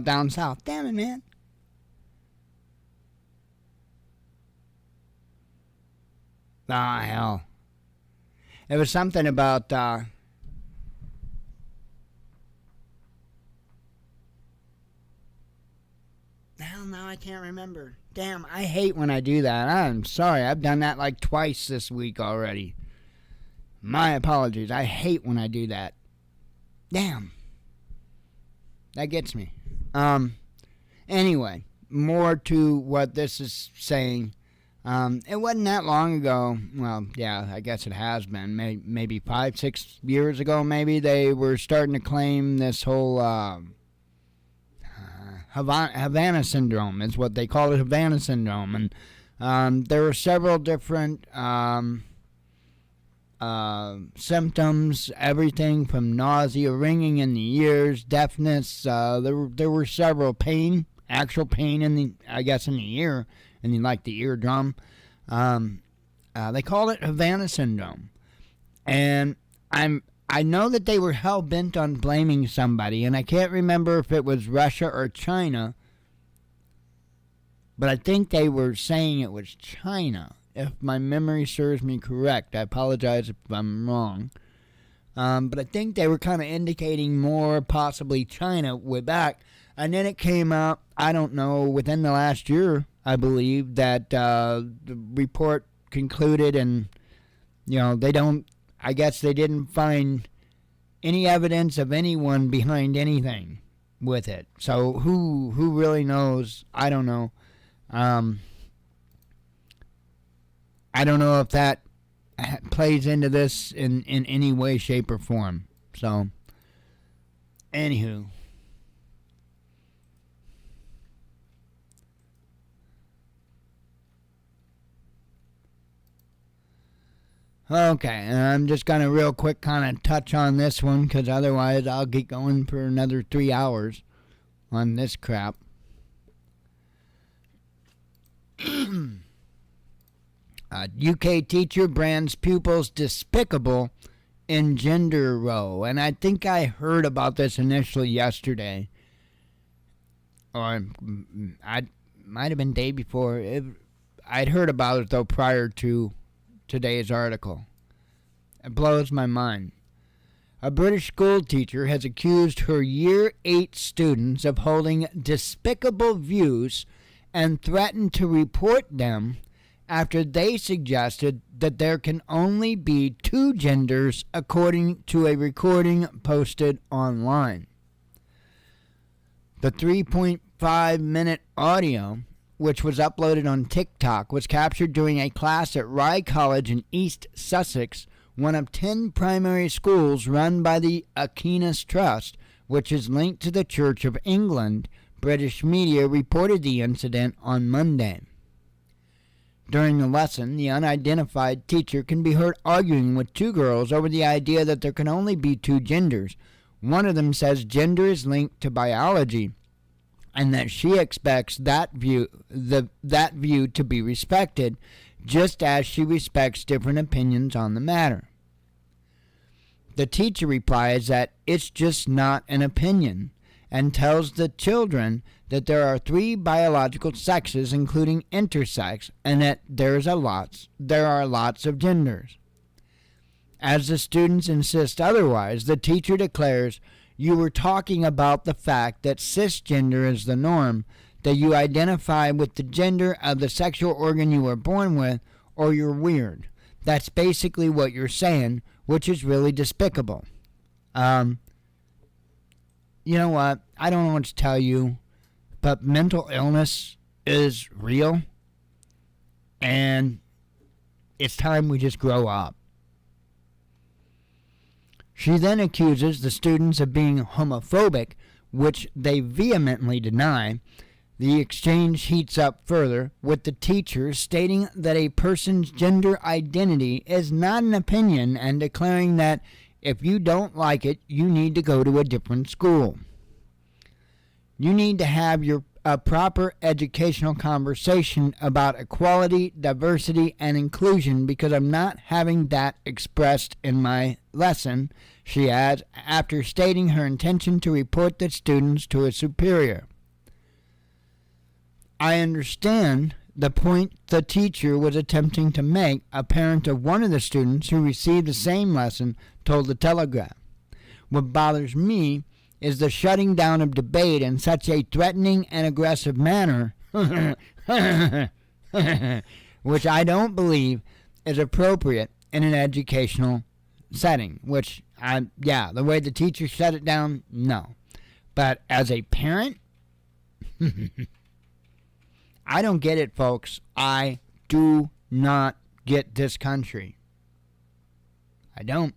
down south. Damn it, man. Ah, hell. It was something about, hell, now I can't remember. Damn, I hate when I do that. I'm sorry. I've done that like twice this week already. My apologies. I hate when I do that. Damn. That gets me. Anyway, more to what this is saying. It wasn't that long ago. Well, yeah, I guess it has been. Maybe 5-6 years ago, maybe they were starting to claim this whole Havana syndrome is what they call it, Havana syndrome. And there were several different symptoms, everything from nausea, ringing in the ears, deafness. There were several actual pain in the ear, and like the eardrum. They call it Havana syndrome, and I know that they were hell bent on blaming somebody, and I can't remember if it was Russia or China, but I think they were saying it was China. If my memory serves me correct, I apologize if I'm wrong. But I think they were kind of indicating more possibly China way back. And then it came out, I don't know, within the last year, I believe, that the report concluded and, I guess they didn't find any evidence of anyone behind anything with it. So who really knows? I don't know. I don't know if that plays into this in any way, shape, or form. So, anywho. Okay, and I'm just going to real quick kind of touch on this one, because otherwise I'll get going for another 3 hours on this crap. UK teacher brands pupils despicable in gender row. And I think I heard about this initially yesterday. Or I might have been day before. I'd heard about it, though, prior to today's article. It blows my mind. A British school teacher has accused her Year 8 students of holding despicable views and threatened to report them after they suggested that there can only be 2 genders according to a recording posted online. The 3.5-minute audio, which was uploaded on TikTok, was captured during a class at Rye College in East Sussex, one of 10 primary schools run by the Aquinas Trust, which is linked to the Church of England. British media reported the incident on Monday. During the lesson, the unidentified teacher can be heard arguing with 2 girls over the idea that there can only be 2 genders. One of them says gender is linked to biology, and that she expects that view to be respected, just as she respects different opinions on the matter. The teacher replies that it's just not an opinion, and tells the children that there are 3 biological sexes, including intersex, and that there are lots of genders. As the students insist otherwise, the teacher declares, "You were talking about the fact that cisgender is the norm, that you identify with the gender of the sexual organ you were born with, or you're weird. That's basically what you're saying, which is really despicable." You know what? I don't know what to tell you, but mental illness is real, and it's time we just grow up. She then accuses the students of being homophobic, which they vehemently deny. The exchange heats up further, with the teacher stating that a person's gender identity is not an opinion and declaring that if you don't like it, you need to go to a different school. You need to have a proper educational conversation about equality, diversity, and inclusion, because I'm not having that expressed in my lesson, she adds, after stating her intention to report the students to a superior. I understand the point the teacher was attempting to make. A parent of one of the students who received the same lesson told the Telegraph. What bothers me is the shutting down of debate in such a threatening and aggressive manner, which I don't believe is appropriate in an educational setting, the way the teacher shut it down, no. But as a parent, I don't get it, folks. I do not get this country. I don't.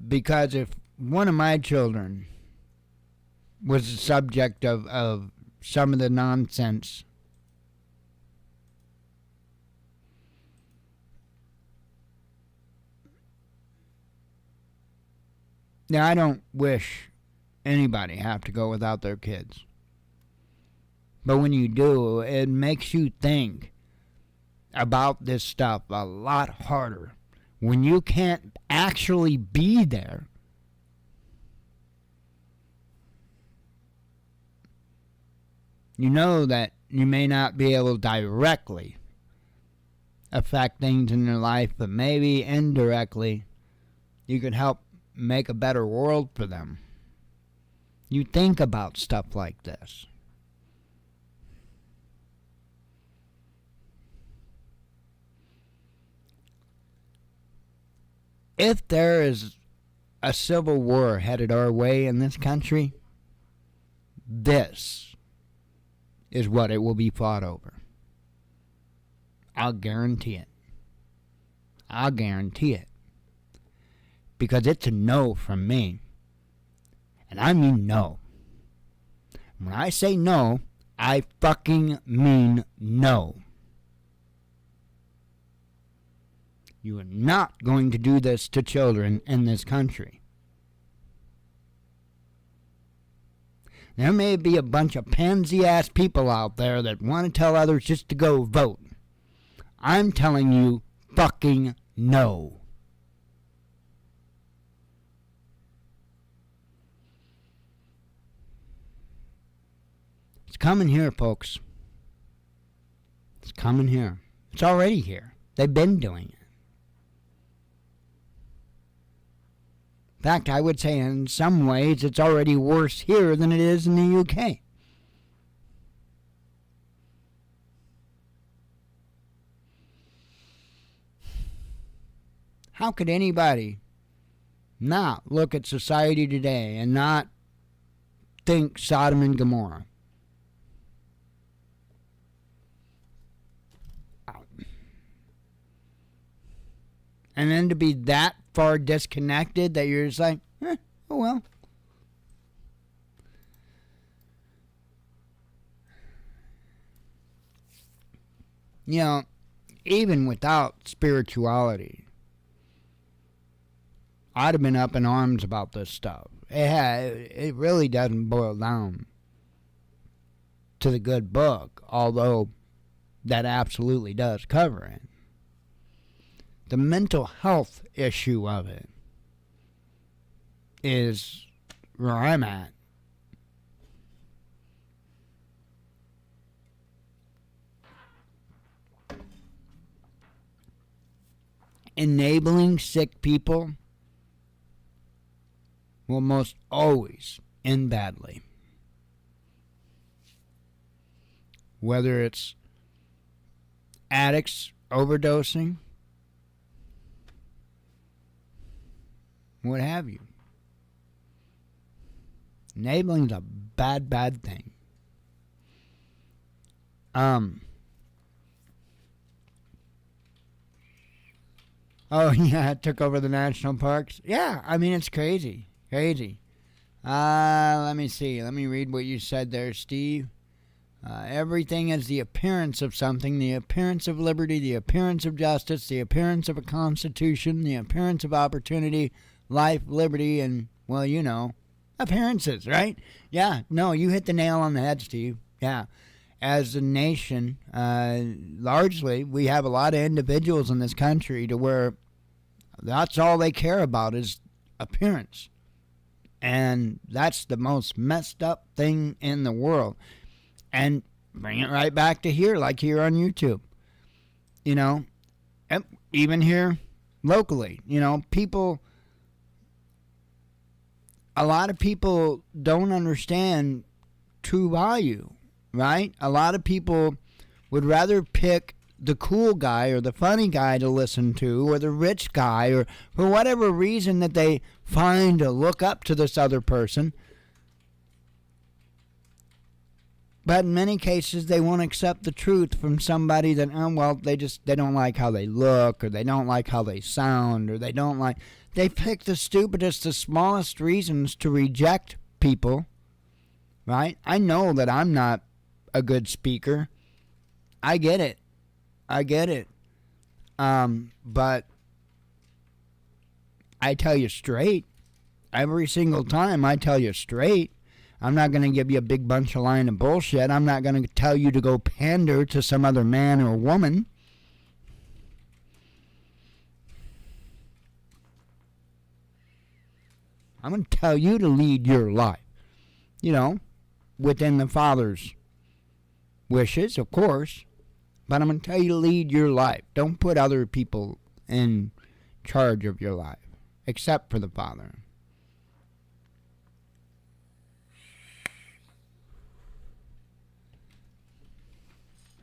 Because if one of my children was the subject of some of the nonsense, now I don't wish anybody have to go without their kids. But when you do, it makes you think about this stuff a lot harder. When you can't actually be there, you know that you may not be able to directly affect things in their life, but maybe indirectly you could help make a better world for them. You think about stuff like this. If there is a civil war headed our way in this country, this is what it will be fought over. I'll guarantee it. I'll guarantee it. Because it's a no from me. And I mean no. When I say no, I fucking mean no. You are not going to do this to children in this country. There may be a bunch of pansy-ass people out there that want to tell others just to go vote. I'm telling you fucking no. It's coming here, folks. It's coming here. It's already here. They've been doing it. In fact, I would say in some ways it's already worse here than it is in the UK. How could anybody not look at society today and not think Sodom and Gomorrah? And then to be that far disconnected that you're just like, oh well. You know, even without spirituality, I'd have been up in arms about this stuff. It really doesn't boil down to the good book, although that absolutely does cover it. The mental health issue of it is where I'm at. Enabling sick people will most always end badly. Whether it's addicts overdosing, what have you. Enabling is a bad, bad thing. Oh, yeah, it took over the national parks. Yeah, I mean, it's crazy. Crazy. Let me see. Let me read what you said there, Steve. Everything is the appearance of something, the appearance of liberty, the appearance of justice, the appearance of a constitution, the appearance of opportunity, life, liberty, and, well, you know, appearances, right? Yeah, no, you hit the nail on the head, Steve. Yeah. As a nation, largely, we have a lot of individuals in this country to where that's all they care about is appearance. And that's the most messed up thing in the world. And bring it right back to here, like here on YouTube. You know, even here locally, you know, a lot of people don't understand true value, right? A lot of people would rather pick the cool guy or the funny guy to listen to or the rich guy or for whatever reason that they find to look up to this other person. But in many cases, they won't accept the truth from somebody that, they don't like how they look or they don't like how they sound or they pick the stupidest, the smallest reasons to reject people, right? I know that I'm not a good speaker. I get it. But I tell you straight, every single time I tell you straight, I'm not going to give you a big bunch of line of bullshit. I'm not going to tell you to go pander to some other man or woman. I'm going to tell you to lead your life, you know, within the Father's wishes, of course. But I'm going to tell you to lead your life. Don't put other people in charge of your life, except for the Father.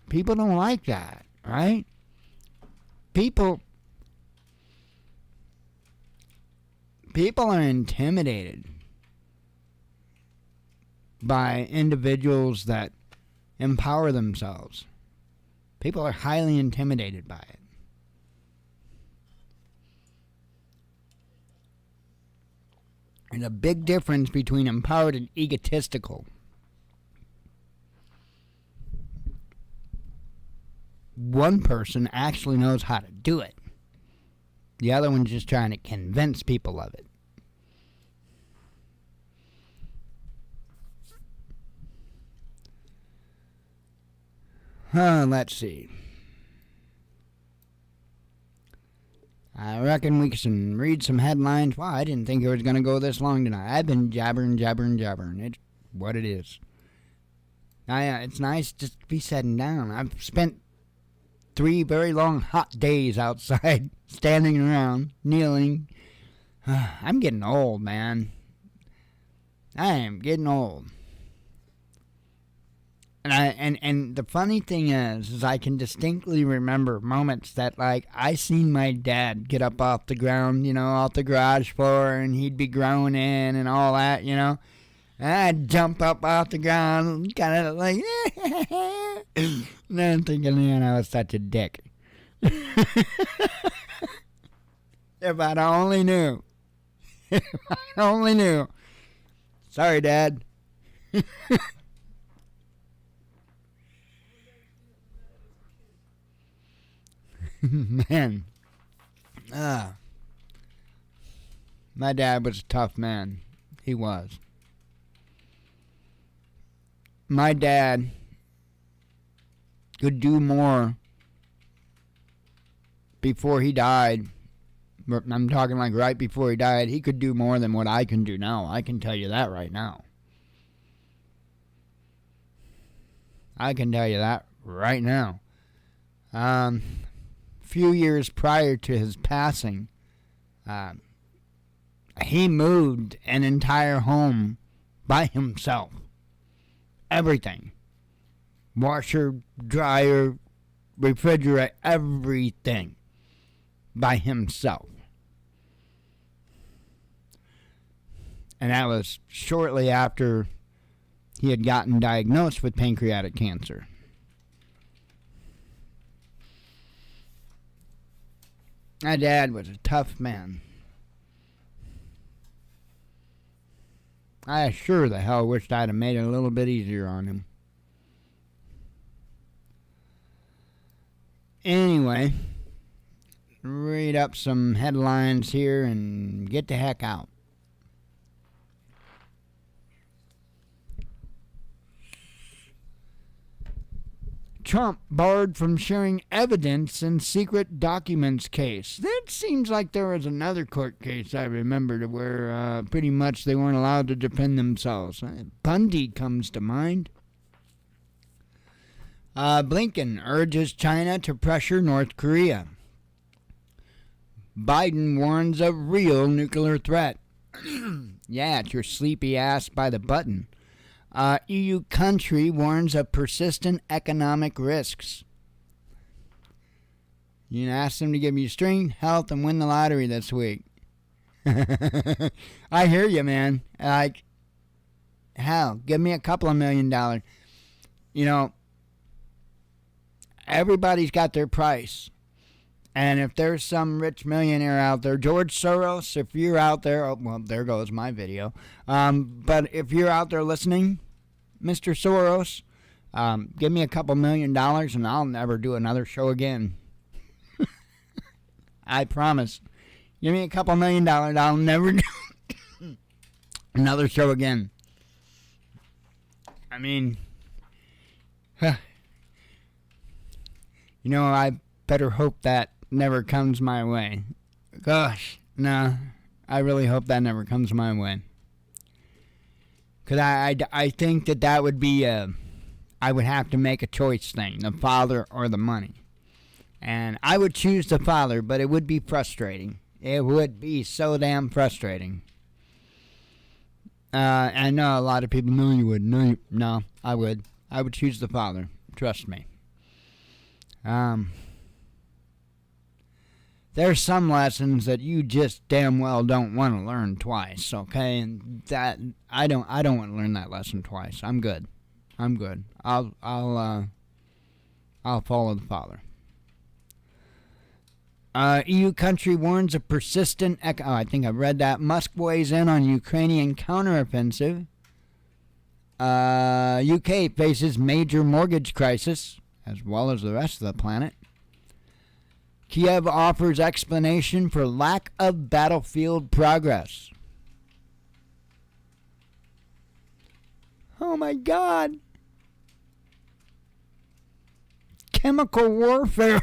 People don't like that, right? People are intimidated by individuals that empower themselves. People are highly intimidated by it. There's a big difference between empowered and egotistical. One person actually knows how to do it. The other one's just trying to convince people of it. Let's see. I reckon we can read some headlines. Wow, I didn't think it was going to go this long tonight. I've been jabbering. It's what it is. It's nice just to be sitting down. I've spent 3 very long hot days outside, standing around, kneeling. I'm getting old, man. I am getting old. And the funny thing is I can distinctly remember moments that, like, I seen my dad get up off the ground, you know, off the garage floor, and he'd be groaning and all that, you know. And I'd jump up off the ground, kind of like, and then thinking, man, I was such a dick. If I only knew. If I only knew. Sorry, Dad. Man. My dad was a tough man. He was. My dad could do more before he died. I'm talking like right before he died. He could do more than what I can do now. I can tell you that right now. I can tell you that right now. Few years prior to his passing, he moved an entire home by himself. Everything. Washer, dryer, refrigerator, everything by himself. And that was shortly after he had gotten diagnosed with pancreatic cancer. My dad was a tough man. I sure the hell wished I'd have made it a little bit easier on him. Anyway, read up some headlines here and get the heck out. Trump barred from sharing evidence in secret documents case. That seems like there was another court case I remembered where pretty much they weren't allowed to defend themselves. Bundy comes to mind. Blinken urges China to pressure North Korea. Biden warns of real nuclear threat. Yeah, it's your sleepy ass by the button. EU country warns of persistent economic risks. You can ask them to give you strength, health, and win the lottery this week. I hear you, man. Like, hell, give me a couple of $1 million. You know, everybody's got their price. And if there's some rich millionaire out there, George Soros, if you're out there, oh, well, there goes my video. But if you're out there listening, Mr. Soros, give me a couple $1 million and I'll never do another show again. I promise. Give me a couple $1 million, I'll never do another show again. I mean, you know, I better hope that never comes my way. Gosh, no, I really hope that never comes my way. Because I think that would be I would have to make a choice thing, the father or the money. And I would choose the father, but it would be frustrating. It would be so damn frustrating. I know a lot of people know you would. No, I would. I would choose the father. Trust me. There's some lessons that you just damn well don't want to learn twice, okay? And that I don't want to learn that lesson twice. I'm good. I'll follow the father. EU country warns of persistent I think I've read that. Musk weighs in on Ukrainian counteroffensive. UK faces major mortgage crisis, as well as the rest of the planet. Kiev offers explanation for lack of battlefield progress. Oh my God. Chemical warfare.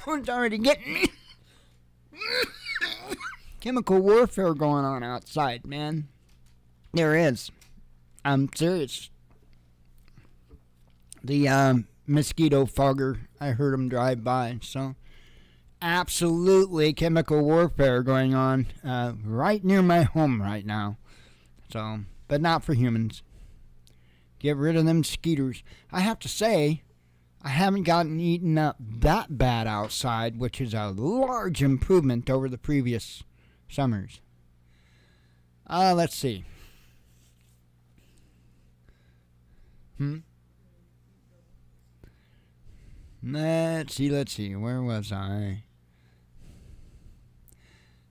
It's already getting me. Chemical warfare going on outside, man. There is. I'm serious. The mosquito fogger, I heard them drive by. So, absolutely chemical warfare going on right near my home right now. So, but not for humans. Get rid of them skeeters. I have to say, I haven't gotten eaten up that bad outside, which is a large improvement over the previous summers. Let's see. Let's see. Where was I?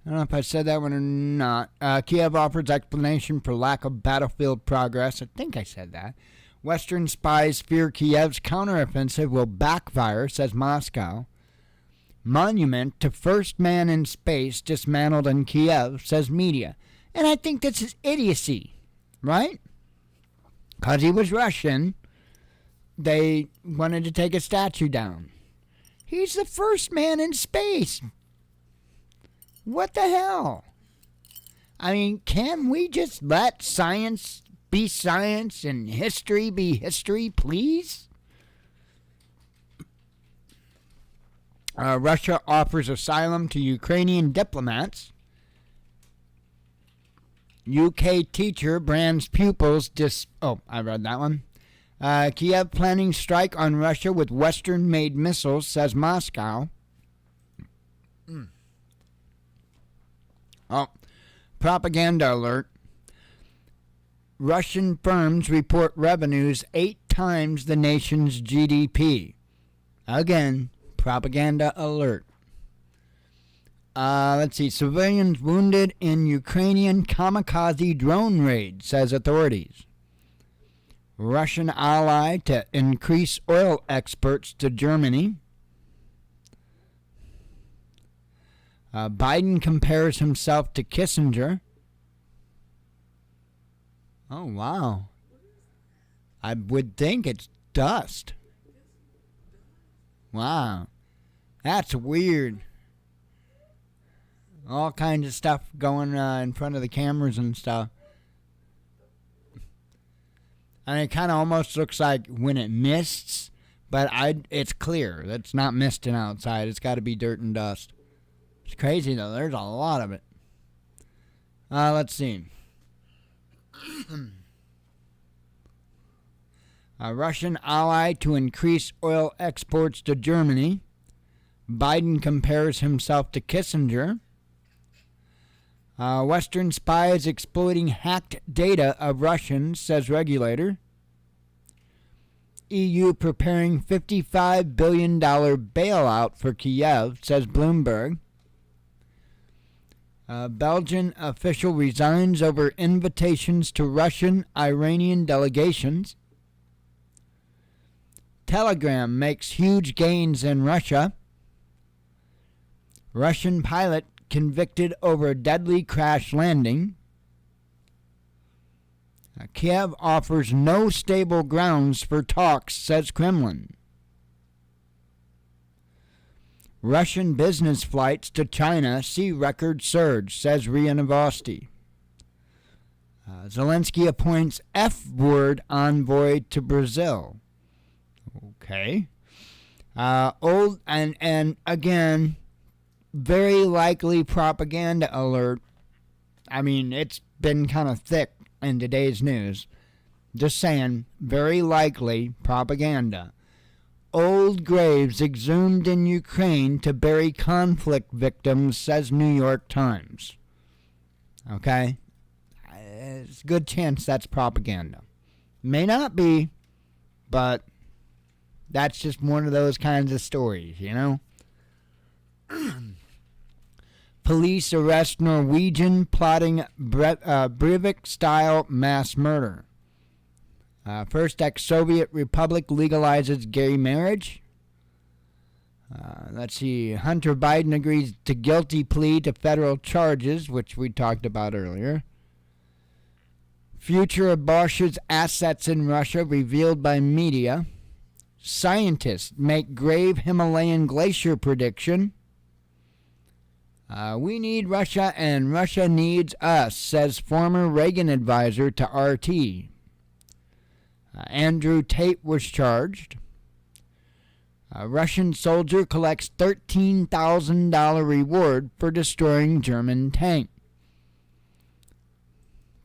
I don't know if I said that one or not. Kiev offers explanation for lack of battlefield progress. I think I said that. Western spies fear Kiev's counteroffensive will backfire, says Moscow. Monument to first man in space dismantled in Kiev, says media. And I think this is idiocy, right? Because he was Russian, they wanted to take a statue down. He's the first man in space. What the hell? I mean, can we just let science be science and history be history, please? Russia offers asylum to Ukrainian diplomats. UK teacher brands pupils I read that one. Kiev planning strike on Russia with Western-made missiles, says Moscow. Oh, propaganda alert. Russian firms report revenues 8 times the nation's GDP. Again, propaganda alert. Let's see. Civilians wounded in Ukrainian kamikaze drone raid, says authorities. Russian ally to increase oil exports to Germany. Biden compares himself to Kissinger. Oh, wow. I would think it's dust. Wow. That's weird. All kinds of stuff going in front of the cameras and stuff. And it kind of almost looks like when it mists, but it's clear. It's not misting outside. It's got to be dirt and dust. It's crazy, though. There's a lot of it. Let's see. A Russian ally to increase oil exports to Germany. Biden compares himself to Kissinger. Western spies exploiting hacked data of Russians, says regulator. EU preparing $55 billion bailout for Kiev, says Bloomberg. Belgian official resigns over invitations to Russian-Iranian delegations. Telegram makes huge gains in Russia. Russian pilot convicted over deadly crash landing. Kiev offers no stable grounds for talks, says Kremlin. Russian business flights to China see record surge, says RIA Novosti. Zelensky appoints F-word envoy to Brazil. Okay. Old and again, very likely propaganda alert. I mean, it's been kind of thick in today's news. Just saying, very likely propaganda. Old graves exhumed in Ukraine to bury conflict victims, says New York Times. Okay? It's a good chance that's propaganda. May not be, but that's just one of those kinds of stories, you know? Police arrest Norwegian plotting Breivik-style mass murder. First ex-Soviet republic legalizes gay marriage. Let's see. Hunter Biden agrees to guilty plea to federal charges, which we talked about earlier. Future of Bosch's assets in Russia revealed by media. Scientists make grave Himalayan glacier prediction. We need Russia and Russia needs us, says former Reagan advisor to RT. Andrew Tate was charged. A Russian soldier collects $13,000 reward for destroying German tank.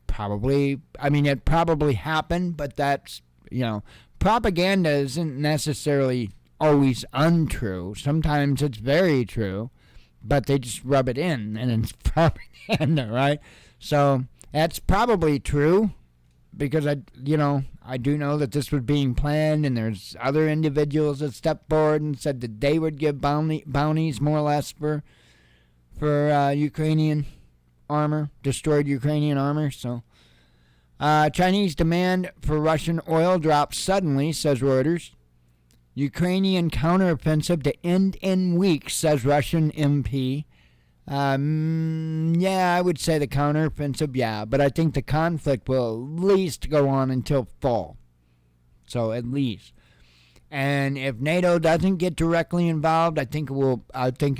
It probably happened, but that's, propaganda isn't necessarily always untrue. Sometimes it's very true, but they just rub it in, and it's propaganda, right? So that's probably true, because I do know that this was being planned, and there's other individuals that stepped forward and said that they would give bounties more or less for Ukrainian armor, destroyed Ukrainian armor. So Chinese demand for Russian oil drops suddenly, says Reuters. Ukrainian counteroffensive to end in weeks, says Russian MP. Yeah, I would say the counteroffensive, yeah, but I think the conflict will at least go on until fall. So at least. And if NATO doesn't get directly involved, I think it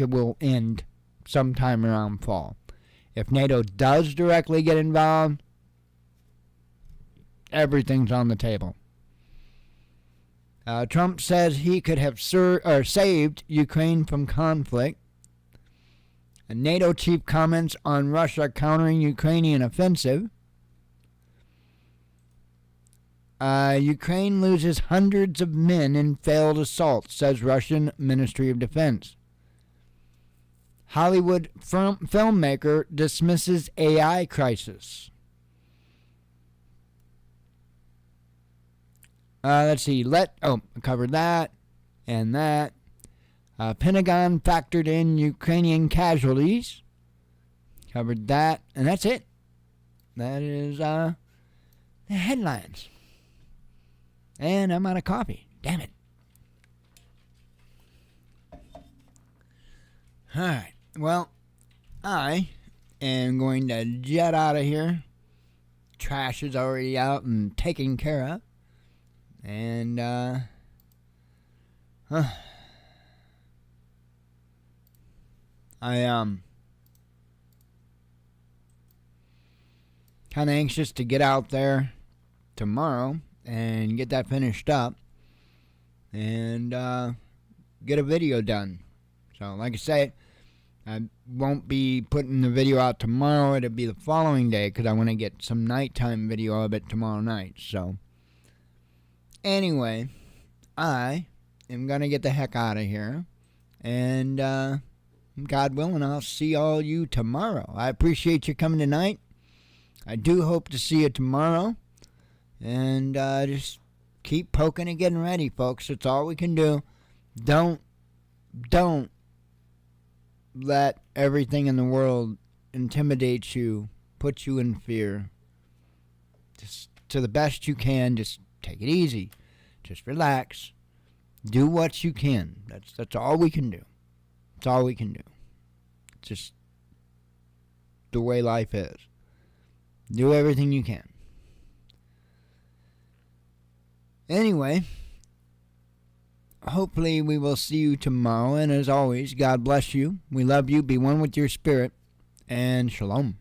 will end sometime around fall. If NATO does directly get involved, everything's on the table. Trump says he could have saved Ukraine from conflict. A NATO chief comments on Russia countering Ukrainian offensive. Ukraine loses hundreds of men in failed assault, says Russian Ministry of Defense. Hollywood filmmaker dismisses AI crisis. Let's see. I covered that and that. Pentagon factored in Ukrainian casualties. Covered that, and that's it. That is the headlines. And I'm out of coffee. Damn it. Alright. Well, I am going to jet out of here. Trash is already out and taken care of. And, I kind of anxious to get out there tomorrow and get that finished up and get a video done. So, like I say, I won't be putting the video out tomorrow. It'll be the following day because I want to get some nighttime video of it tomorrow night. So, anyway, I am going to get the heck out of here. And, God willing, I'll see all you tomorrow. I appreciate you coming tonight. I do hope to see you tomorrow. And just keep poking and getting ready, folks. That's all we can do. Don't let everything in the world intimidate you, put you in fear. Just to the best you can, just take it easy. Just relax. Do what you can. That's all we can do. That's all we can do. Just the way life is. Do everything you can. Anyway, hopefully we will see you tomorrow. And as always, God bless you. We love you. Be one with your spirit. And shalom.